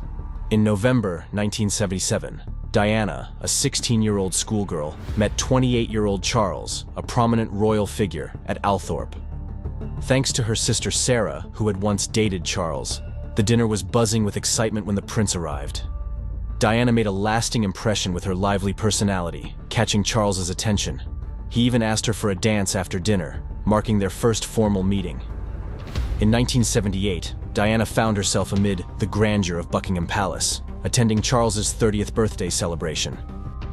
In November 1977, Diana, a 16-year-old schoolgirl, met 28-year-old Charles, a prominent royal figure, at Althorpe. Thanks to her sister Sarah, who had once dated Charles, the dinner was buzzing with excitement when the prince arrived. Diana made a lasting impression with her lively personality, catching Charles's attention. He even asked her for a dance after dinner, marking their first formal meeting. In 1978, Diana found herself amid the grandeur of Buckingham Palace, attending Charles's 30th birthday celebration.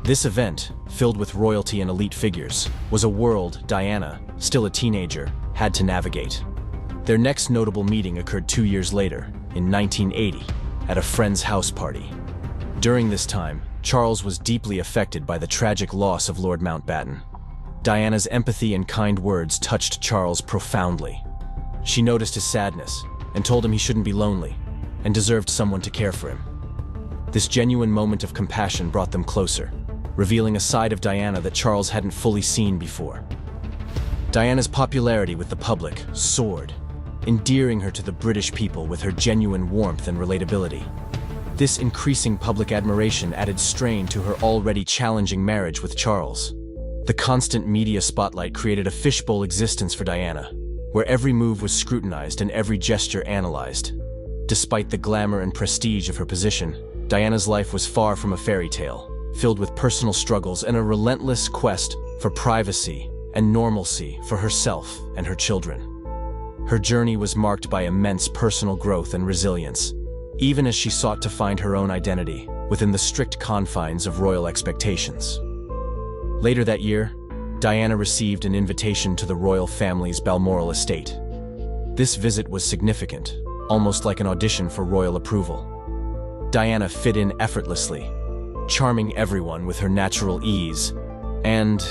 This event, filled with royalty and elite figures, was a world Diana, still a teenager, had to navigate. Their next notable meeting occurred 2 years later, in 1980, at a friend's house party. During this time, Charles was deeply affected by the tragic loss of Lord Mountbatten. Diana's empathy and kind words touched Charles profoundly. She noticed his sadness and told him he shouldn't be lonely and deserved someone to care for him. This genuine moment of compassion brought them closer, revealing a side of Diana that Charles hadn't fully seen before. Diana's popularity with the public soared, endearing her to the British people with her genuine warmth and relatability. This increasing public admiration added strain to her already challenging marriage with Charles. The constant media spotlight created a fishbowl existence for Diana, where every move was scrutinized and every gesture analyzed. Despite the glamour and prestige of her position, Diana's life was far from a fairy tale, filled with personal struggles and a relentless quest for privacy and normalcy for herself and her children. Her journey was marked by immense personal growth and resilience, even as she sought to find her own identity within the strict confines of royal expectations. Later that year, Diana received an invitation to the royal family's Balmoral estate. This visit was significant, almost like an audition for royal approval. Diana fit in effortlessly, charming everyone with her natural ease, and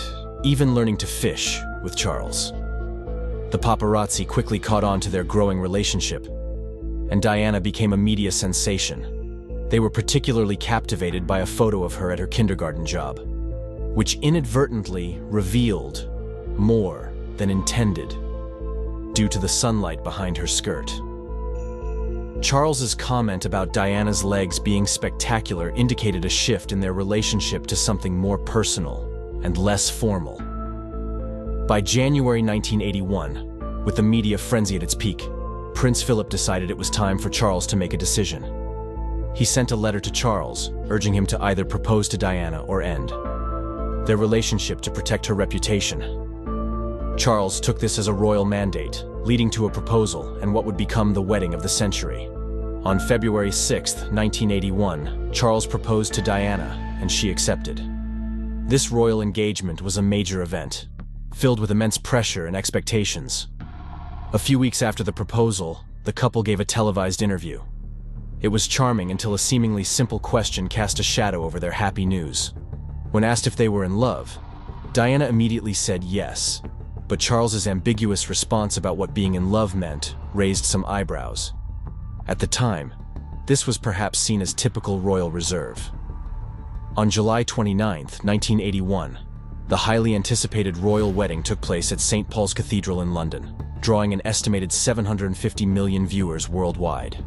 even learning to fish with Charles. The paparazzi quickly caught on to their growing relationship, and Diana became a media sensation. They were particularly captivated by a photo of her at her kindergarten job, which inadvertently revealed more than intended due to the sunlight behind her skirt. Charles's comment about Diana's legs being spectacular indicated a shift in their relationship to something more personal and less formal. By January 1981, with the media frenzy at its peak, Prince Philip decided it was time for Charles to make a decision. He sent a letter to Charles, urging him to either propose to Diana or end their relationship to protect her reputation. Charles took this as a royal mandate, leading to a proposal and what would become the wedding of the century. On February 6, 1981, Charles proposed to Diana, and she accepted. This royal engagement was a major event, filled with immense pressure and expectations. A few weeks after the proposal, the couple gave a televised interview. It was charming until a seemingly simple question cast a shadow over their happy news. When asked if they were in love, Diana immediately said yes, but Charles's ambiguous response about what being in love meant raised some eyebrows. At the time, this was perhaps seen as typical royal reserve. On July 29, 1981, the highly anticipated royal wedding took place at St. Paul's Cathedral in London, drawing an estimated 750 million viewers worldwide.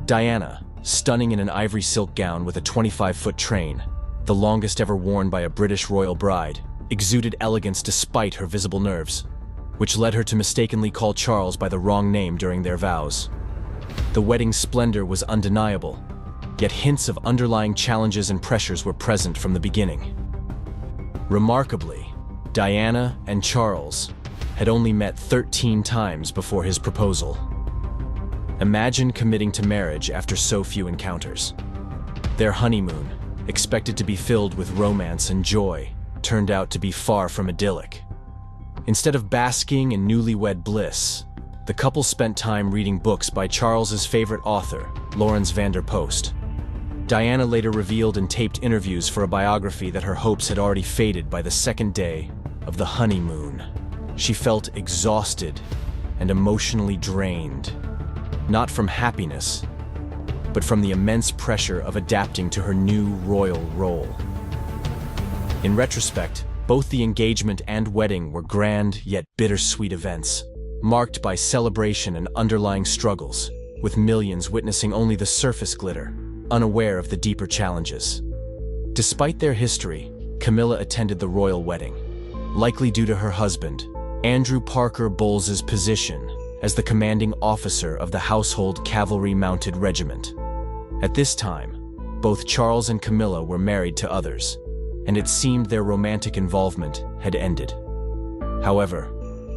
Diana, stunning in an ivory silk gown with a 25-foot train, the longest ever worn by a British royal bride, exuded elegance despite her visible nerves, which led her to mistakenly call Charles by the wrong name during their vows. The wedding's splendor was undeniable, yet hints of underlying challenges and pressures were present from the beginning. Remarkably, Diana and Charles had only met 13 times before his proposal. Imagine committing to marriage after so few encounters. Their honeymoon, expected to be filled with romance and joy, turned out to be far from idyllic. Instead of basking in newlywed bliss, the couple spent time reading books by Charles's favorite author, Lawrence van der Post. Diana later revealed in taped interviews for a biography that her hopes had already faded by the second day of the honeymoon. She felt exhausted and emotionally drained, not from happiness, but from the immense pressure of adapting to her new royal role. In retrospect, both the engagement and wedding were grand yet bittersweet events, marked by celebration and underlying struggles, with millions witnessing only the surface glitter, unaware of the deeper challenges. Despite their history, Camilla attended the royal wedding, likely due to her husband, Andrew Parker Bowles's position as the commanding officer of the Household Cavalry Mounted Regiment. At this time, both Charles and Camilla were married to others, and it seemed their romantic involvement had ended. However,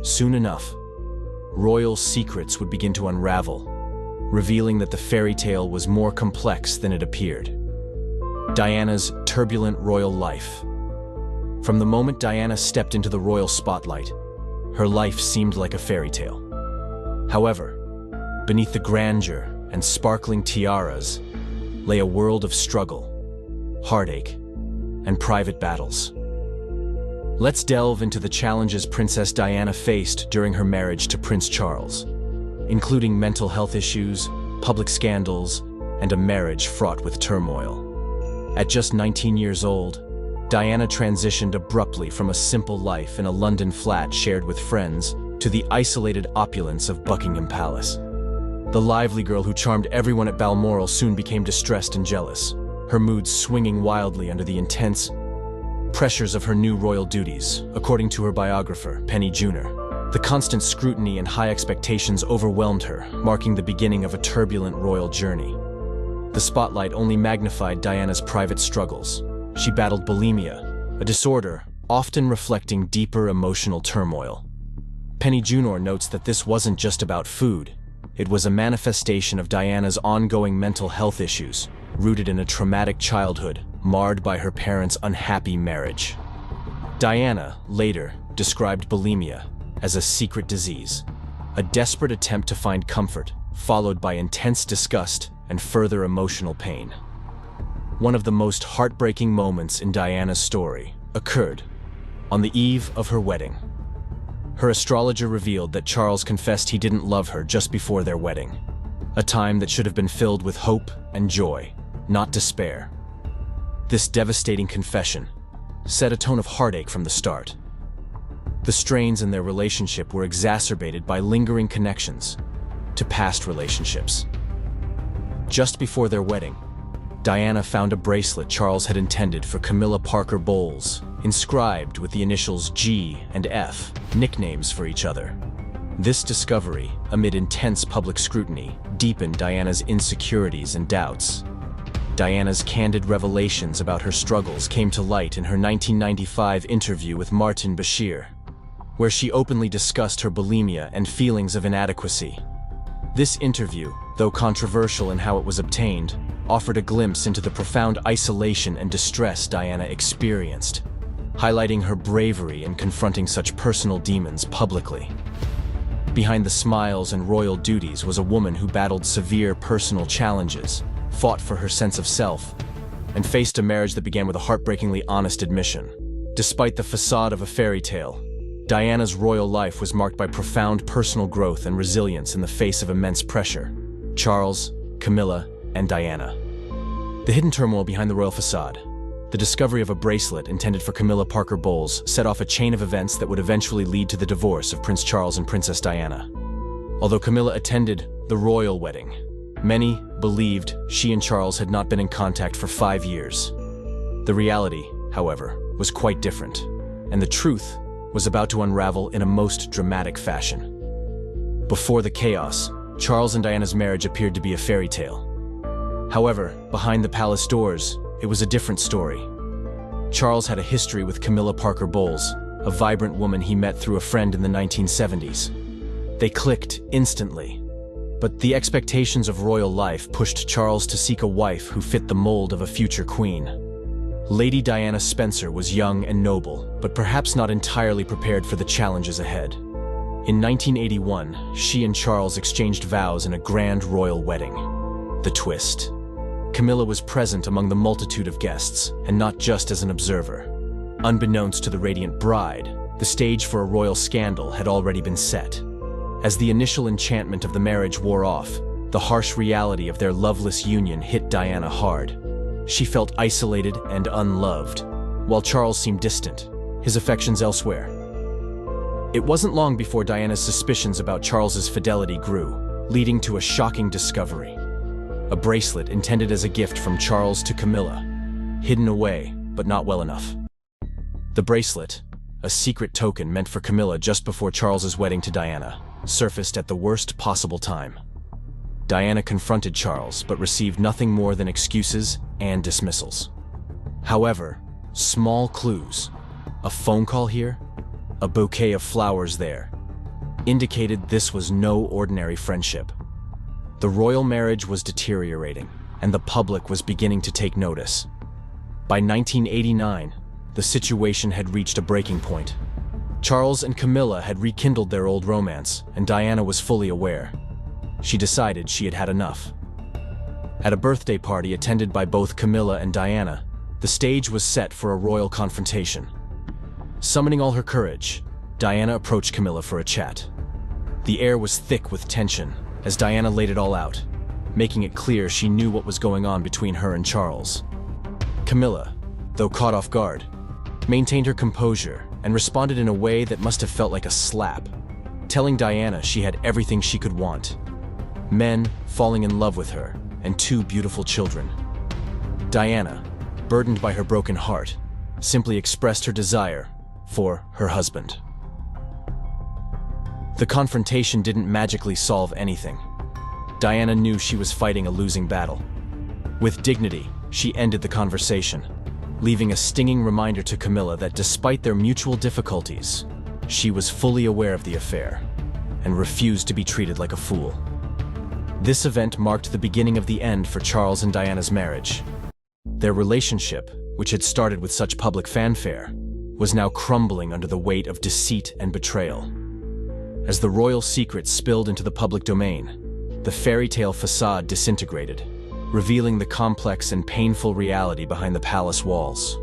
soon enough, royal secrets would begin to unravel, revealing that the fairy tale was more complex than it appeared. Diana's turbulent royal life. From the moment Diana stepped into the royal spotlight, her life seemed like a fairy tale. However, beneath the grandeur and sparkling tiaras lay a world of struggle, heartache, and private battles. Let's delve into the challenges Princess Diana faced during her marriage to Prince Charles, including mental health issues, public scandals, and a marriage fraught with turmoil. At just 19 years old, Diana transitioned abruptly from a simple life in a London flat shared with friends to the isolated opulence of Buckingham Palace. The lively girl who charmed everyone at Balmoral soon became distressed and jealous, her moods swinging wildly under the intense pressures of her new royal duties, according to her biographer, Penny Junor. The constant scrutiny and high expectations overwhelmed her, marking the beginning of a turbulent royal journey. The spotlight only magnified Diana's private struggles. She battled bulimia, a disorder often reflecting deeper emotional turmoil. Penny Junor notes that this wasn't just about food. It was a manifestation of Diana's ongoing mental health issues, rooted in a traumatic childhood marred by her parents' unhappy marriage. Diana later described bulimia as a secret disease, a desperate attempt to find comfort, followed by intense disgust and further emotional pain. One of the most heartbreaking moments in Diana's story occurred on the eve of her wedding. Her astrologer revealed that Charles confessed he didn't love her just before their wedding, a time that should have been filled with hope and joy, not despair. This devastating confession set a tone of heartache from the start. The strains in their relationship were exacerbated by lingering connections to past relationships. Just before their wedding, Diana found a bracelet Charles had intended for Camilla Parker Bowles, inscribed with the initials G and F, nicknames for each other. This discovery, amid intense public scrutiny, deepened Diana's insecurities and doubts. Diana's candid revelations about her struggles came to light in her 1995 interview with Martin Bashir, where she openly discussed her bulimia and feelings of inadequacy. This interview, though controversial in how it was obtained, offered a glimpse into the profound isolation and distress Diana experienced, highlighting her bravery in confronting such personal demons publicly. Behind the smiles and royal duties was a woman who battled severe personal challenges, fought for her sense of self, and faced a marriage that began with a heartbreakingly honest admission. Despite the facade of a fairy tale, Diana's royal life was marked by profound personal growth and resilience in the face of immense pressure. Charles, Camilla, and Diana. The hidden turmoil behind the royal facade. The discovery of a bracelet intended for Camilla Parker Bowles set off a chain of events that would eventually lead to the divorce of Prince Charles and Princess Diana. Although Camilla attended the royal wedding, many believed she and Charles had not been in contact for 5 years. The reality, however, was quite different, and the truth was about to unravel in a most dramatic fashion. Before the chaos, Charles and Diana's marriage appeared to be a fairy tale. However, behind the palace doors, it was a different story. Charles had a history with Camilla Parker Bowles, a vibrant woman he met through a friend in the 1970s. They clicked instantly, but the expectations of royal life pushed Charles to seek a wife who fit the mold of a future queen. Lady Diana Spencer was young and noble, but perhaps not entirely prepared for the challenges ahead. In 1981, she and Charles exchanged vows in a grand royal wedding. The twist. Camilla was present among the multitude of guests, and not just as an observer. Unbeknownst to the radiant bride, the stage for a royal scandal had already been set. As the initial enchantment of the marriage wore off, the harsh reality of their loveless union hit Diana hard. She felt isolated and unloved, while Charles seemed distant, his affections elsewhere. It wasn't long before Diana's suspicions about Charles's fidelity grew, leading to a shocking discovery. A bracelet intended as a gift from Charles to Camilla, hidden away, but not well enough. The bracelet, a secret token meant for Camilla just before Charles's wedding to Diana, surfaced at the worst possible time. Diana confronted Charles, but received nothing more than excuses and dismissals. However, small clues, a phone call here, a bouquet of flowers there, indicated this was no ordinary friendship. The royal marriage was deteriorating, and the public was beginning to take notice. By 1989, the situation had reached a breaking point. Charles and Camilla had rekindled their old romance, and Diana was fully aware. She decided she had had enough. At a birthday party attended by both Camilla and Diana, the stage was set for a royal confrontation. Summoning all her courage, Diana approached Camilla for a chat. The air was thick with tension as Diana laid it all out, making it clear she knew what was going on between her and Charles. Camilla, though caught off guard, maintained her composure and responded in a way that must have felt like a slap, telling Diana she had everything she could want: men falling in love with her and 2 beautiful children. Diana, burdened by her broken heart, simply expressed her desire for her husband. The confrontation didn't magically solve anything. Diana knew she was fighting a losing battle. With dignity, she ended the conversation, leaving a stinging reminder to Camilla that despite their mutual difficulties, she was fully aware of the affair and refused to be treated like a fool. This event marked the beginning of the end for Charles and Diana's marriage. Their relationship, which had started with such public fanfare, was now crumbling under the weight of deceit and betrayal. As the royal secret spilled into the public domain, the fairy tale facade disintegrated, revealing the complex and painful reality behind the palace walls.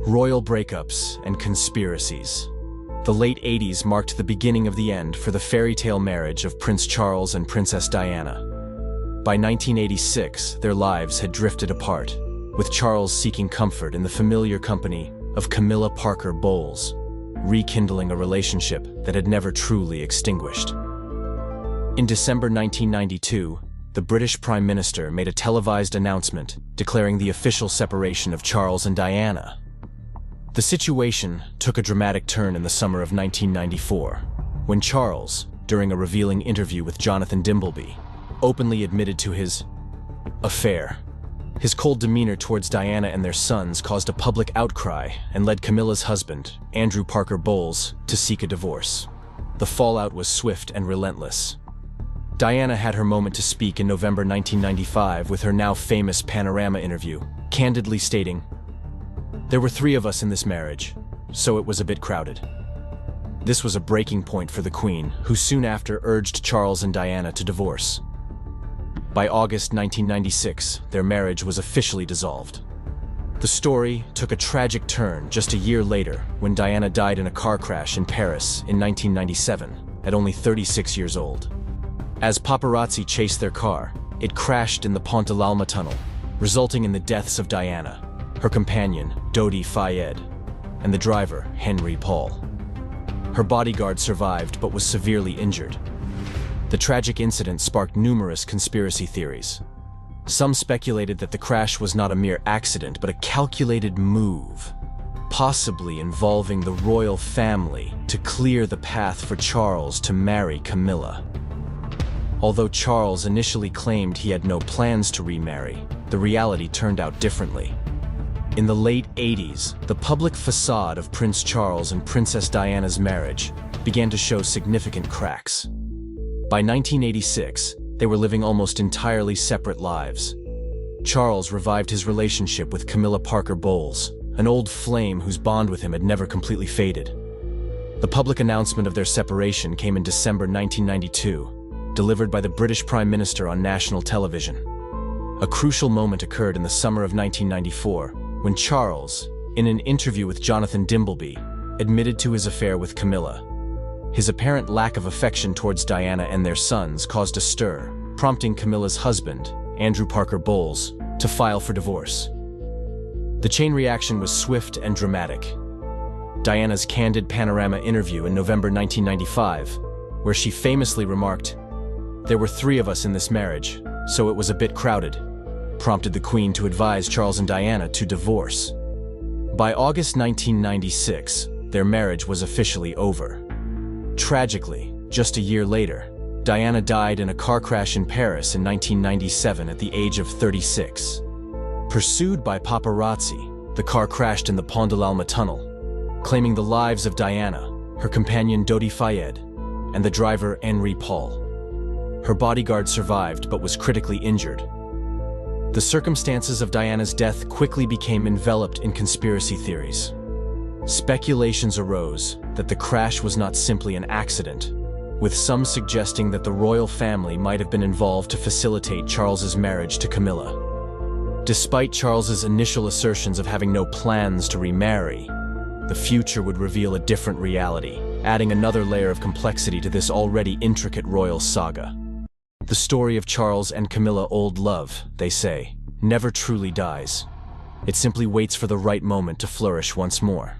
Royal breakups and conspiracies. The late 80s marked the beginning of the end for the fairy tale marriage of Prince Charles and Princess Diana. By 1986, their lives had drifted apart, with Charles seeking comfort in the familiar company of Camilla Parker Bowles, rekindling a relationship that had never truly extinguished. In December 1992, the British Prime Minister made a televised announcement declaring the official separation of Charles and Diana. The situation took a dramatic turn in the summer of 1994, when Charles, during a revealing interview with Jonathan Dimbleby, openly admitted to his affair. His cold demeanor towards Diana and their sons caused a public outcry and led Camilla's husband, Andrew Parker Bowles, to seek a divorce. The fallout was swift and relentless. Diana had her moment to speak in November 1995 with her now famous Panorama interview, candidly stating, "There were 3 of us in this marriage, so it was a bit crowded." This was a breaking point for the Queen, who soon after urged Charles and Diana to divorce. By August 1996, their marriage was officially dissolved. The The story took a tragic turn just a year later when Diana died in a car crash in Paris in 1997 at only 36 years old. As paparazzi chased their car, it crashed in the Pont de l'Alma tunnel, resulting in the deaths of Diana, her companion, Dodi Fayed, and the driver, Henry Paul. Her bodyguard survived but was severely injured. The tragic incident sparked numerous conspiracy theories. Some speculated that the crash was not a mere accident, but a calculated move, possibly involving the royal family to clear the path for Charles to marry Camilla. Although Charles initially claimed he had no plans to remarry, the reality turned out differently. In the late 80s, the public facade of Prince Charles and Princess Diana's marriage began to show significant cracks. By 1986, they were living almost entirely separate lives. Charles revived his relationship with Camilla Parker Bowles, an old flame whose bond with him had never completely faded. The public announcement of their separation came in December 1992, delivered by the British Prime Minister on national television. A crucial moment occurred in the summer of 1994, when Charles, in an interview with Jonathan Dimbleby, admitted to his affair with Camilla. His apparent lack of affection towards Diana and their sons caused a stir, prompting Camilla's husband, Andrew Parker Bowles, to file for divorce. The chain reaction was swift and dramatic. Diana's candid Panorama interview in November 1995, where she famously remarked, "There were 3 of us in this marriage, so it was a bit crowded," prompted the Queen to advise Charles and Diana to divorce. By August 1996, their marriage was officially over. Tragically, just a year later, Diana died in a car crash in Paris in 1997 at the age of 36. Pursued by paparazzi, the car crashed in the Pont de l'Alma tunnel, claiming the lives of Diana, her companion Dodi Fayed, and the driver Henry Paul. Her bodyguard survived but was critically injured. The circumstances of Diana's death quickly became enveloped in conspiracy theories. Speculations arose that the crash was not simply an accident, with some suggesting that the royal family might have been involved to facilitate Charles's marriage to Camilla. Despite Charles's initial assertions of having no plans to remarry, the future would reveal a different reality, adding another layer of complexity to this already intricate royal saga. The story of Charles and Camilla old love, they say, never truly dies. It simply waits for the right moment to flourish once more.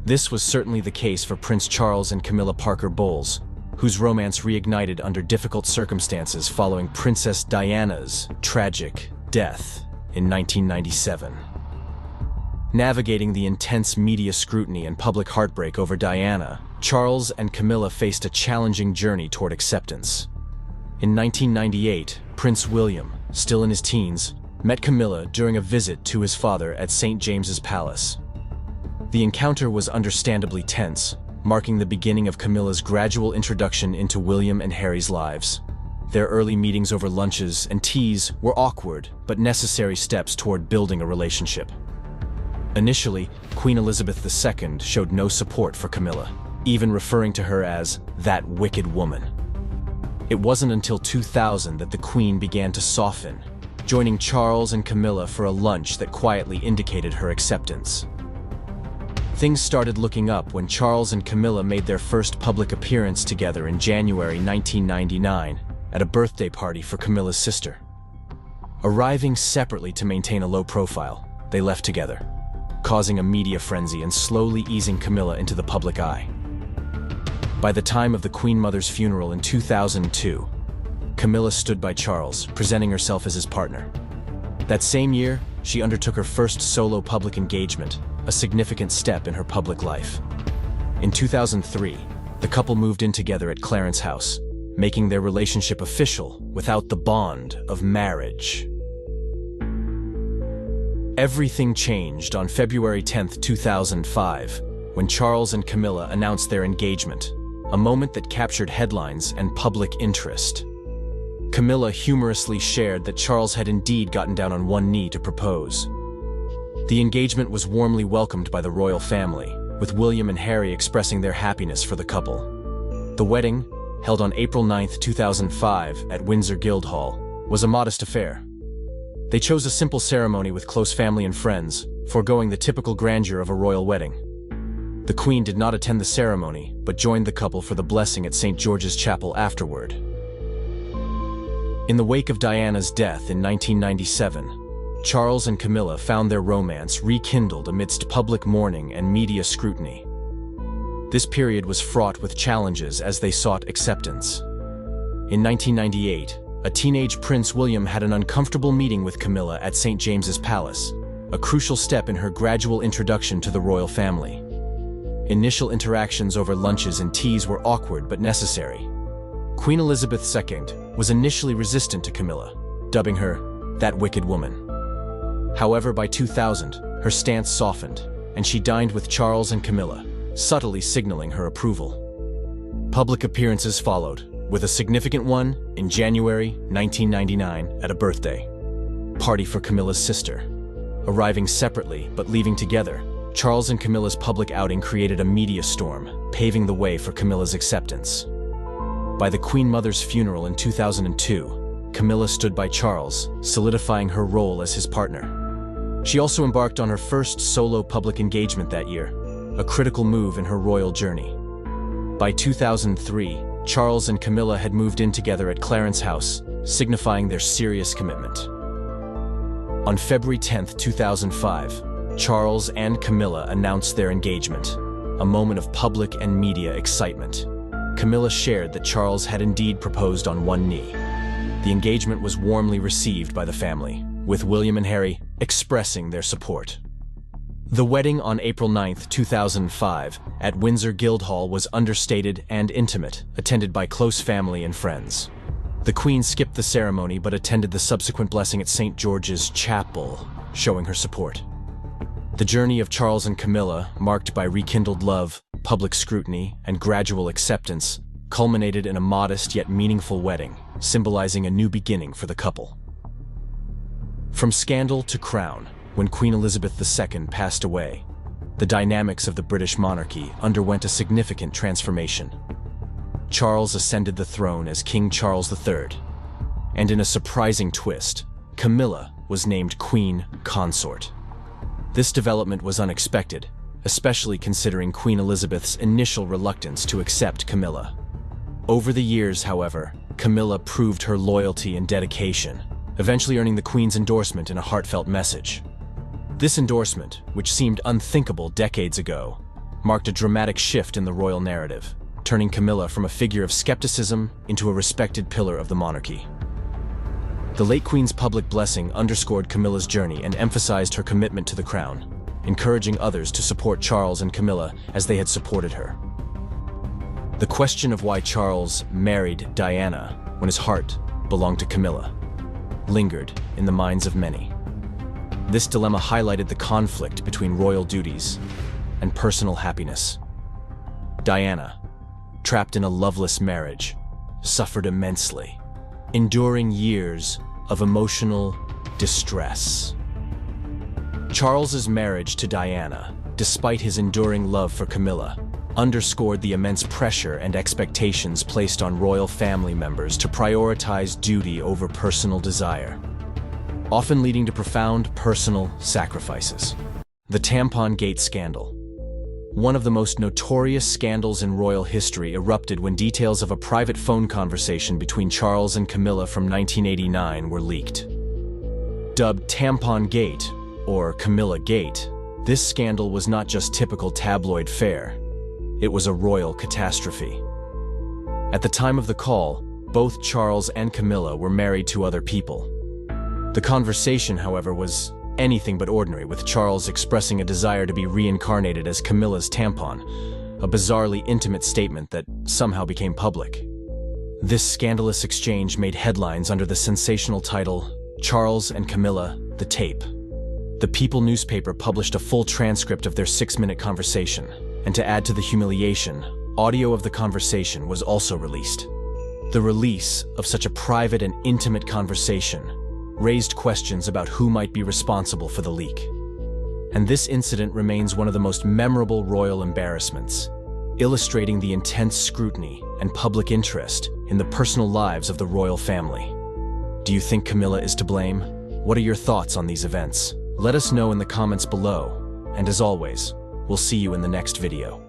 This was certainly the case for Prince Charles and Camilla Parker Bowles, whose romance reignited under difficult circumstances following Princess Diana's tragic death in 1997. Navigating the intense media scrutiny and public heartbreak over Diana, Charles and Camilla faced a challenging journey toward acceptance. In 1998, Prince William, still in his teens, met Camilla during a visit to his father at St. James's Palace. The encounter was understandably tense, marking the beginning of Camilla's gradual introduction into William and Harry's lives. Their early meetings over lunches and teas were awkward but necessary steps toward building a relationship. Initially, Queen Elizabeth II showed no support for Camilla, even referring to her as that wicked woman. It wasn't until 2000 that the Queen began to soften, joining Charles and Camilla for a lunch that quietly indicated her acceptance. Things started looking up when Charles and Camilla made their first public appearance together in January 1999 at a birthday party for Camilla's sister. Arriving separately to maintain a low profile, they left together, causing a media frenzy and slowly easing Camilla into the public eye. By the time of the Queen Mother's funeral in 2002, Camilla stood by Charles, presenting herself as his partner. That same year, she undertook her first solo public engagement, a significant step in her public life. In 2003, the couple moved in together at Clarence House, making their relationship official without the bond of marriage. Everything changed on February 10, 2005, when Charles and Camilla announced their engagement, a moment that captured headlines and public interest. Camilla humorously shared that Charles had indeed gotten down on one knee to propose. The engagement was warmly welcomed by the royal family, with William and Harry expressing their happiness for the couple. The wedding, held on April 9, 2005 at Windsor Guildhall, was a modest affair. They chose a simple ceremony with close family and friends, foregoing the typical grandeur of a royal wedding. The Queen did not attend the ceremony, but joined the couple for the blessing at St. George's Chapel afterward. In the wake of Diana's death in 1997, Charles and Camilla found their romance rekindled amidst public mourning and media scrutiny. This period was fraught with challenges as they sought acceptance. In 1998, a teenage Prince William had an uncomfortable meeting with Camilla at St. James's Palace, a crucial step in her gradual introduction to the royal family. Initial interactions over lunches and teas were awkward but necessary. Queen Elizabeth II was initially resistant to Camilla, dubbing her "that wicked woman." However, by 2000, her stance softened, and she dined with Charles and Camilla, subtly signaling her approval. Public appearances followed, with a significant one in January 1999 at a birthday party for Camilla's sister. Arriving separately but leaving together, Charles and Camilla's public outing created a media storm, paving the way for Camilla's acceptance. By the Queen Mother's funeral in 2002, Camilla stood by Charles, solidifying her role as his partner. She also embarked on her first solo public engagement that year, a critical move in her royal journey. By 2003, Charles and Camilla had moved in together at Clarence House, signifying their serious commitment. On February 10, 2005, Charles and Camilla announced their engagement, a moment of public and media excitement. Camilla shared that Charles had indeed proposed on one knee. The engagement was warmly received by the family, with William and Harry expressing their support. The wedding on April 9, 2005, at Windsor Guildhall was understated and intimate, attended by close family and friends. The Queen skipped the ceremony but attended the subsequent blessing at St. George's Chapel, showing her support. The journey of Charles and Camilla, marked by rekindled love, public scrutiny, and gradual acceptance, culminated in a modest yet meaningful wedding, symbolizing a new beginning for the couple. From scandal to crown, when Queen Elizabeth II passed away, the dynamics of the British monarchy underwent a significant transformation. Charles ascended the throne as King Charles III, and in a surprising twist, Camilla was named Queen Consort. This development was unexpected, especially considering Queen Elizabeth's initial reluctance to accept Camilla. Over the years, however, Camilla proved her loyalty and dedication, eventually earning the Queen's endorsement in a heartfelt message. This endorsement, which seemed unthinkable decades ago, marked a dramatic shift in the royal narrative, turning Camilla from a figure of skepticism into a respected pillar of the monarchy. The late Queen's public blessing underscored Camilla's journey and emphasized her commitment to the crown, encouraging others to support Charles and Camilla as they had supported her. The question of why Charles married Diana when his heart belonged to Camilla lingered in the minds of many. This dilemma highlighted the conflict between royal duties and personal happiness. Diana, trapped in a loveless marriage, suffered immensely, enduring years of emotional distress. Charles's marriage to Diana, despite his enduring love for Camilla, underscored the immense pressure and expectations placed on royal family members to prioritize duty over personal desire, often leading to profound personal sacrifices. The Tampon Gate scandal. One of the most notorious scandals in royal history erupted when details of a private phone conversation between Charles and Camilla from 1989 were leaked. Dubbed Tampon Gate, or Camilla Gate, this scandal was not just typical tabloid fare. It was a royal catastrophe. At the time of the call, both Charles and Camilla were married to other people. The conversation, however, was anything but ordinary, with Charles expressing a desire to be reincarnated as Camilla's tampon, a bizarrely intimate statement that somehow became public. This scandalous exchange made headlines under the sensational title, Charles and Camilla, the Tape. The People newspaper published a full transcript of their 6-minute conversation, and to add to the humiliation, audio of the conversation was also released. The release of such a private and intimate conversation raised questions about who might be responsible for the leak. And this incident remains one of the most memorable royal embarrassments, illustrating the intense scrutiny and public interest in the personal lives of the royal family. Do you think Camilla is to blame? What are your thoughts on these events? Let us know in the comments below. And as always, we'll see you in the next video.